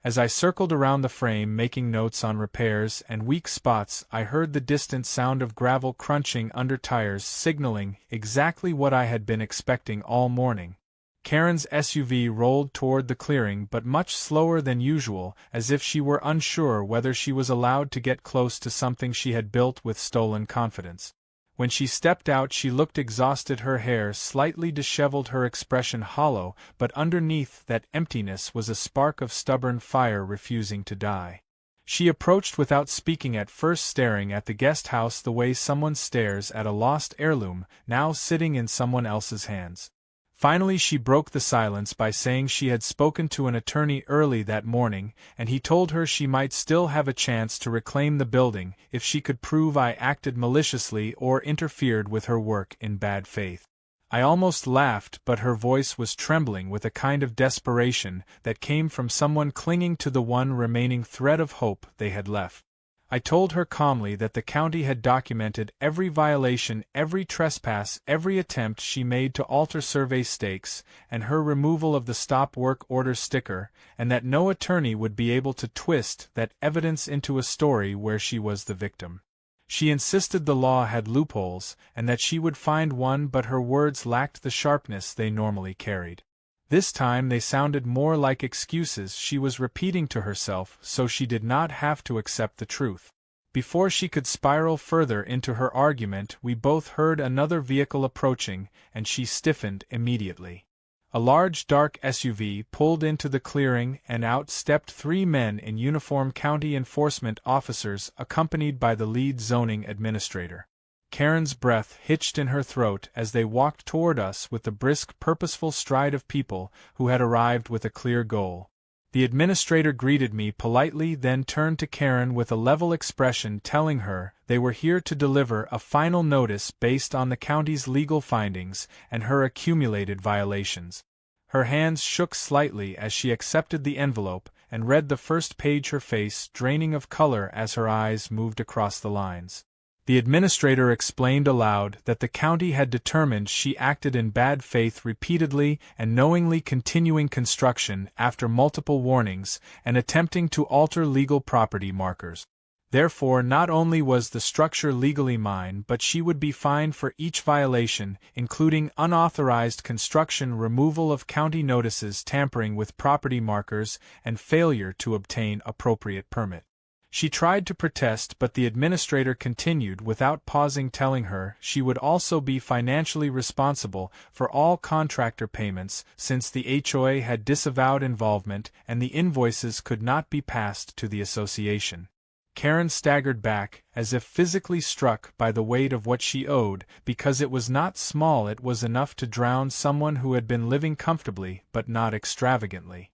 As I circled around the frame, making notes on repairs and weak spots, I heard the distant sound of gravel crunching under tires, signaling exactly what I had been expecting all morning. Karen's SUV rolled toward the clearing, but much slower than usual, as if she were unsure whether she was allowed to get close to something she had built with stolen confidence. When she stepped out, she looked exhausted, her hair slightly disheveled, her expression hollow, but underneath that emptiness was a spark of stubborn fire refusing to die. She approached without speaking, at first staring at the guest house the way someone stares at a lost heirloom, now sitting in someone else's hands. Finally she broke the silence by saying she had spoken to an attorney early that morning, and he told her she might still have a chance to reclaim the building if she could prove I acted maliciously or interfered with her work in bad faith. I almost laughed, but her voice was trembling with a kind of desperation that came from someone clinging to the one remaining thread of hope they had left. I told her calmly that the county had documented every violation, every trespass, every attempt she made to alter survey stakes, and her removal of the stop work order sticker, and that no attorney would be able to twist that evidence into a story where she was the victim. She insisted the law had loopholes, and that she would find one, but her words lacked the sharpness they normally carried. This time they sounded more like excuses she was repeating to herself so she did not have to accept the truth. Before she could spiral further into her argument, we both heard another vehicle approaching, and she stiffened immediately. A large dark SUV pulled into the clearing, and out stepped 3 men in uniform county enforcement officers accompanied by the lead zoning administrator. Karen's breath hitched in her throat as they walked toward us with the brisk, purposeful stride of people who had arrived with a clear goal. The administrator greeted me politely, then turned to Karen with a level expression, telling her they were here to deliver a final notice based on the county's legal findings and her accumulated violations. Her hands shook slightly as she accepted the envelope and read the first page, her face draining of color as her eyes moved across the lines. The administrator explained aloud that the county had determined she acted in bad faith repeatedly and knowingly continuing construction after multiple warnings and attempting to alter legal property markers. Therefore, not only was the structure legally mine, but she would be fined for each violation, including unauthorized construction, removal of county notices, tampering with property markers, and failure to obtain appropriate permit. She tried to protest, but the administrator continued without pausing, telling her she would also be financially responsible for all contractor payments since the HOA had disavowed involvement and the invoices could not be passed to the association. Karen staggered back, as if physically struck by the weight of what she owed, because it was not small. It was enough to drown someone who had been living comfortably but not extravagantly.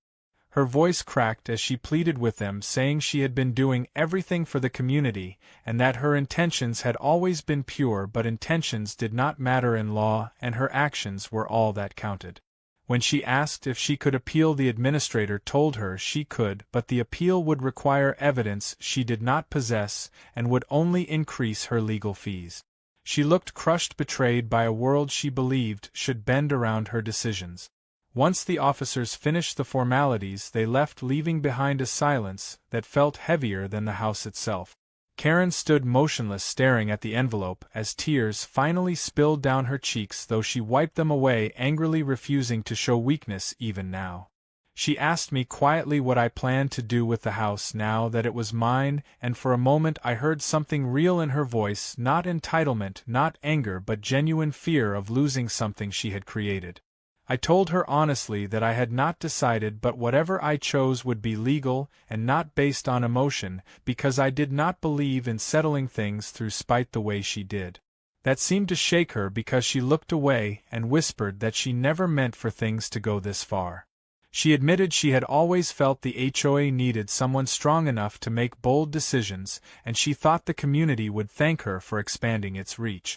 Her voice cracked as she pleaded with them, saying she had been doing everything for the community, and that her intentions had always been pure, but intentions did not matter in law, and her actions were all that counted. When she asked if she could appeal, the administrator told her she could, but the appeal would require evidence she did not possess, and would only increase her legal fees. She looked crushed, betrayed by a world she believed should bend around her decisions. Once the officers finished the formalities, they left, leaving behind a silence that felt heavier than the house itself. Karen stood motionless, staring at the envelope as tears finally spilled down her cheeks, though she wiped them away angrily, refusing to show weakness even now. She asked me quietly what I planned to do with the house now that it was mine, and for a moment I heard something real in her voice, not entitlement, not anger, but genuine fear of losing something she had created. I told her honestly that I had not decided, but whatever I chose would be legal and not based on emotion, because I did not believe in settling things through spite the way she did. That seemed to shake her, because she looked away and whispered that she never meant for things to go this far. She admitted she had always felt the HOA needed someone strong enough to make bold decisions, and she thought the community would thank her for expanding its reach.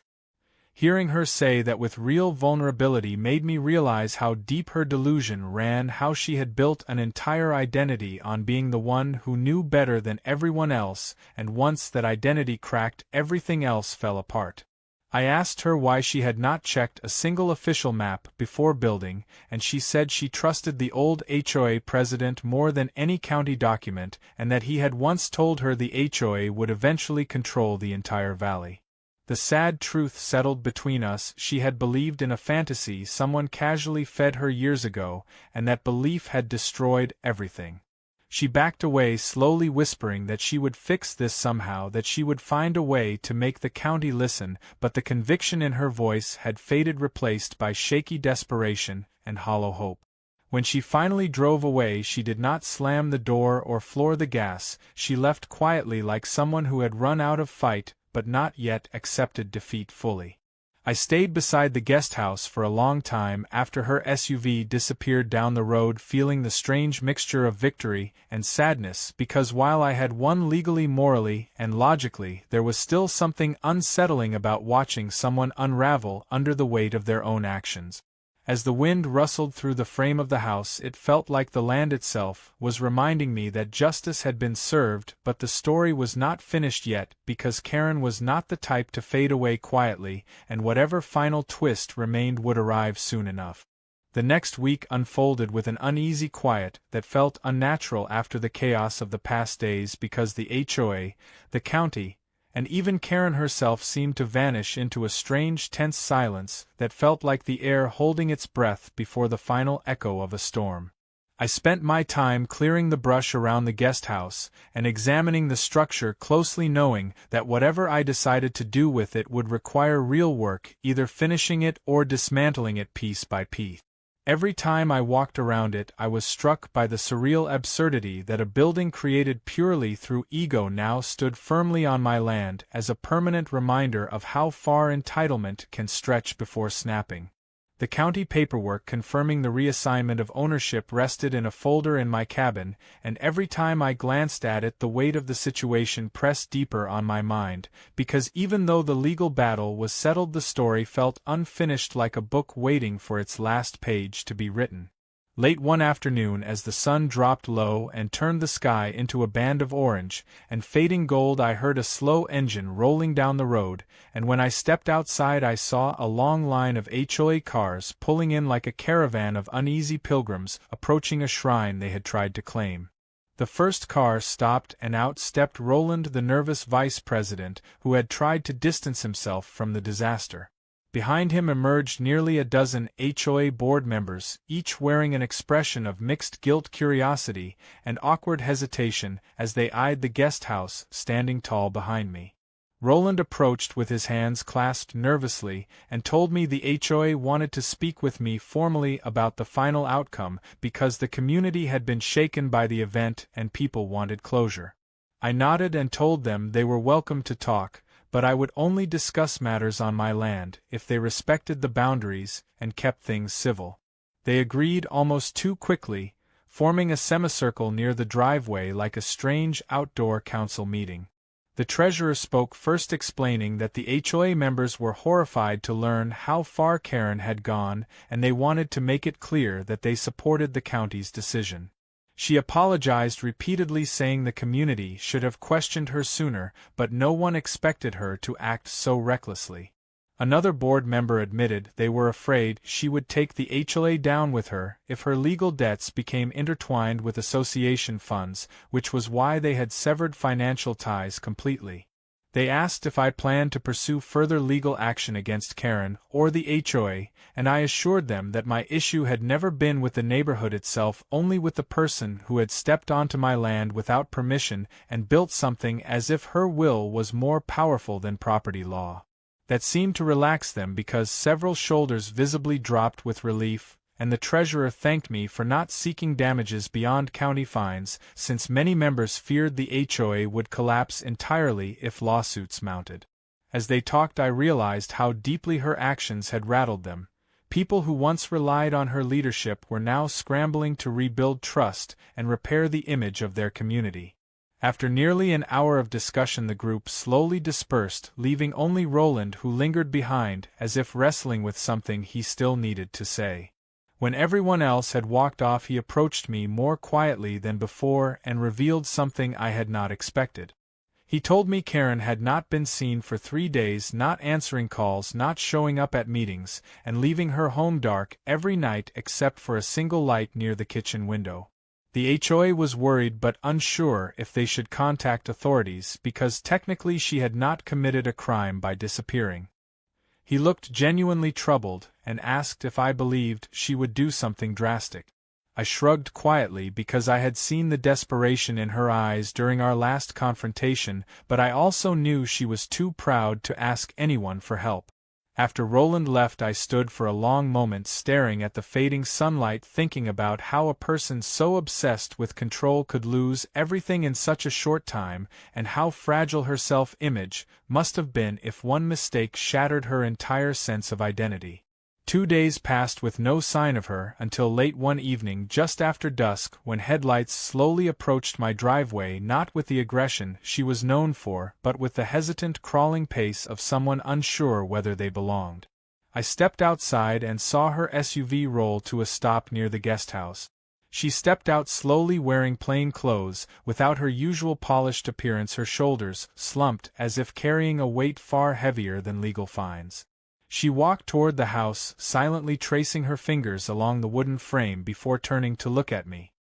Hearing her say that with real vulnerability made me realize how deep her delusion ran, how she had built an entire identity on being the one who knew better than everyone else, and once that identity cracked, everything else fell apart. I asked her why she had not checked a single official map before building, and she said she trusted the old HOA president more than any county document, and that he had once told her the HOA would eventually control the entire valley. The sad truth settled between us: she had believed in a fantasy someone casually fed her years ago, and that belief had destroyed everything. She backed away, slowly whispering that she would fix this somehow, that she would find a way to make the county listen, but the conviction in her voice had faded, replaced by shaky desperation and hollow hope. When she finally drove away, she did not slam the door or floor the gas. She left quietly, like someone who had run out of fight but not yet accepted defeat fully. I stayed beside the guest house for a long time after her SUV disappeared down the road, feeling the strange mixture of victory and sadness, because while I had won legally, morally, and logically, there was still something unsettling about watching someone unravel under the weight of their own actions. As the wind rustled through the frame of the house, it felt like the land itself was reminding me that justice had been served, but the story was not finished yet, because Karen was not the type to fade away quietly, and whatever final twist remained would arrive soon enough. The next week unfolded with an uneasy quiet that felt unnatural after the chaos of the past days, because the HOA, the county, and even Karen herself seemed to vanish into a strange, tense silence that felt like the air holding its breath before the final echo of a storm. I spent my time clearing the brush around the guest house and examining the structure closely, knowing that whatever I decided to do with it would require real work, either finishing it or dismantling it piece by piece. Every time I walked around it, I was struck by the surreal absurdity that a building created purely through ego now stood firmly on my land, as a permanent reminder of how far entitlement can stretch before snapping. The county paperwork confirming the reassignment of ownership rested in a folder in my cabin, and every time I glanced at it the weight of the situation pressed deeper on my mind, because even though the legal battle was settled, the story felt unfinished, like a book waiting for its last page to be written. Late one afternoon, as the sun dropped low and turned the sky into a band of orange and fading gold, I heard a slow engine rolling down the road, and when I stepped outside I saw a long line of HOA cars pulling in like a caravan of uneasy pilgrims approaching a shrine they had tried to claim. The first car stopped, and out stepped Roland, the nervous vice president who had tried to distance himself from the disaster. Behind him emerged nearly a dozen HOA board members, each wearing an expression of mixed guilt, curiosity, and awkward hesitation as they eyed the guest house standing tall behind me. Roland approached with his hands clasped nervously and told me the HOA wanted to speak with me formally about the final outcome, because the community had been shaken by the event and people wanted closure. I nodded and told them they were welcome to talk, but I would only discuss matters on my land if they respected the boundaries and kept things civil. They agreed almost too quickly, forming a semicircle near the driveway like a strange outdoor council meeting. The treasurer spoke first, explaining that the HOA members were horrified to learn how far Karen had gone, and they wanted to make it clear that they supported the county's decision. She apologized repeatedly, saying the community should have questioned her sooner, but no one expected her to act so recklessly. Another board member admitted they were afraid she would take the HOA down with her if her legal debts became intertwined with association funds, which was why they had severed financial ties completely. They asked if I planned to pursue further legal action against Karen or the HOA, and I assured them that my issue had never been with the neighborhood itself, only with the person who had stepped onto my land without permission and built something as if her will was more powerful than property law. That seemed to relax them, because several shoulders visibly dropped with relief, and the treasurer thanked me for not seeking damages beyond county fines, since many members feared the HOA would collapse entirely if lawsuits mounted. As they talked, I realized how deeply her actions had rattled them. People who once relied on her leadership were now scrambling to rebuild trust and repair the image of their community. After nearly an hour of discussion, the group slowly dispersed, leaving only Roland, who lingered behind, as if wrestling with something he still needed to say. When everyone else had walked off, he approached me more quietly than before and revealed something I had not expected. He told me Karen had not been seen for 3 days, not answering calls, not showing up at meetings, and leaving her home dark every night except for a single light near the kitchen window. The HOA was worried but unsure if they should contact authorities, because technically she had not committed a crime by disappearing. He looked genuinely troubled and asked if I believed she would do something drastic. I shrugged quietly, because I had seen the desperation in her eyes during our last confrontation, but I also knew she was too proud to ask anyone for help. After Roland left, I stood for a long moment staring at the fading sunlight, thinking about how a person so obsessed with control could lose everything in such a short time, and how fragile her self-image must have been if one mistake shattered her entire sense of identity. 2 days passed with no sign of her until late one evening just after dusk, when headlights slowly approached my driveway, not with the aggression she was known for, but with the hesitant, crawling pace of someone unsure whether they belonged. I stepped outside and saw her SUV roll to a stop near the guest house. She stepped out slowly, wearing plain clothes, without her usual polished appearance, her shoulders slumped as if carrying a weight far heavier than legal fines. She walked toward the house, silently tracing her fingers along the wooden frame before turning to look at me.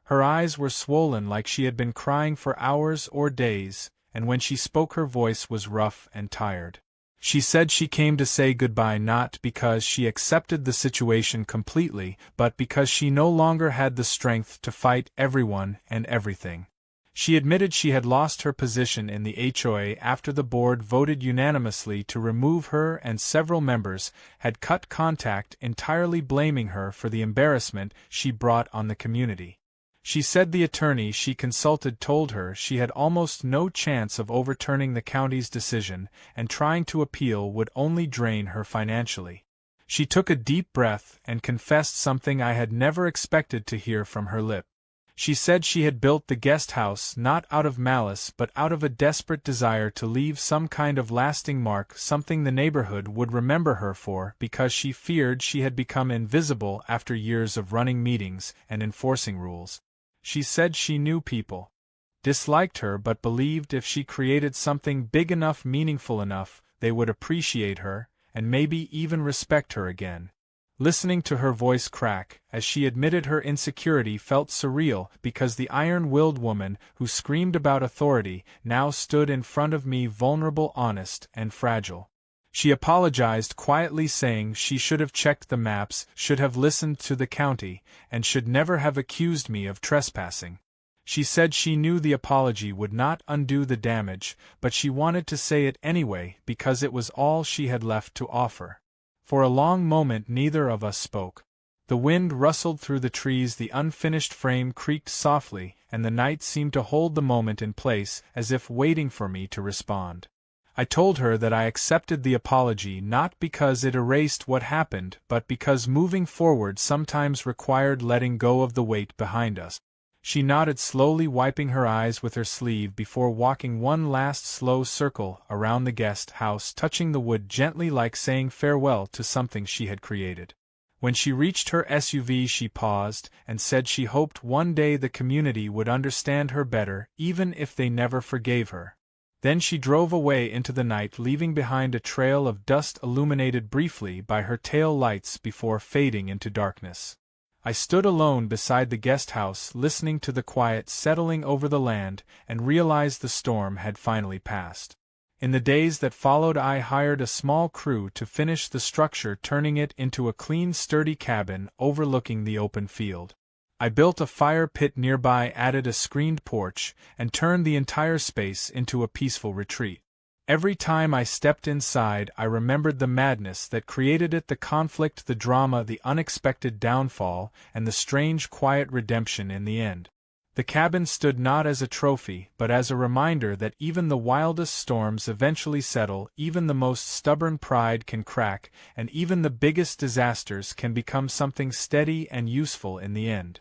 Her eyes were swollen, like she had been crying for hours or days, and when she spoke her voice was rough and tired. She said she came to say goodbye not because she accepted the situation completely, but because she no longer had the strength to fight everyone and everything. She admitted she had lost her position in the HOA after the board voted unanimously to remove her, and several members had cut contact, entirely blaming her for the embarrassment she brought on the community. She said the attorney she consulted told her she had almost no chance of overturning the county's decision, and trying to appeal would only drain her financially. She took a deep breath and confessed something I had never expected to hear from her lip. She said she had built the guest house not out of malice but out of a desperate desire to leave some kind of lasting mark, something the neighborhood would remember her for, because she feared she had become invisible after years of running meetings and enforcing rules. She said she knew people disliked her but believed if she created something big enough, meaningful enough, they would appreciate her, and maybe even respect her again. Listening to her voice crack, as she admitted her insecurity, felt surreal, because the iron-willed woman who screamed about authority now stood in front of me, vulnerable, honest, and fragile. She apologized quietly, saying she should have checked the maps, should have listened to the county, and should never have accused me of trespassing. She said she knew the apology would not undo the damage, but she wanted to say it anyway because it was all she had left to offer. For a long moment neither of us spoke. The wind rustled through the trees, the unfinished frame creaked softly, and the night seemed to hold the moment in place, as if waiting for me to respond. I told her that I accepted the apology not because it erased what happened, but because moving forward sometimes required letting go of the weight behind us. She nodded slowly, wiping her eyes with her sleeve before walking one last slow circle around the guest house, touching the wood gently, like saying farewell to something she had created. When she reached her SUV, she paused and said she hoped one day the community would understand her better, even if they never forgave her. Then she drove away into the night, leaving behind a trail of dust illuminated briefly by her tail lights before fading into darkness. I stood alone beside the guest house, listening to the quiet settling over the land, and realized the storm had finally passed. In the days that followed, I hired a small crew to finish the structure, turning it into a clean, sturdy cabin overlooking the open field. I built a fire pit nearby, added a screened porch, and turned the entire space into a peaceful retreat. Every time I stepped inside, I remembered the madness that created it, the conflict, the drama, the unexpected downfall, and the strange, quiet redemption in the end. The cabin stood not as a trophy, but as a reminder that even the wildest storms eventually settle, even the most stubborn pride can crack, and even the biggest disasters can become something steady and useful in the end.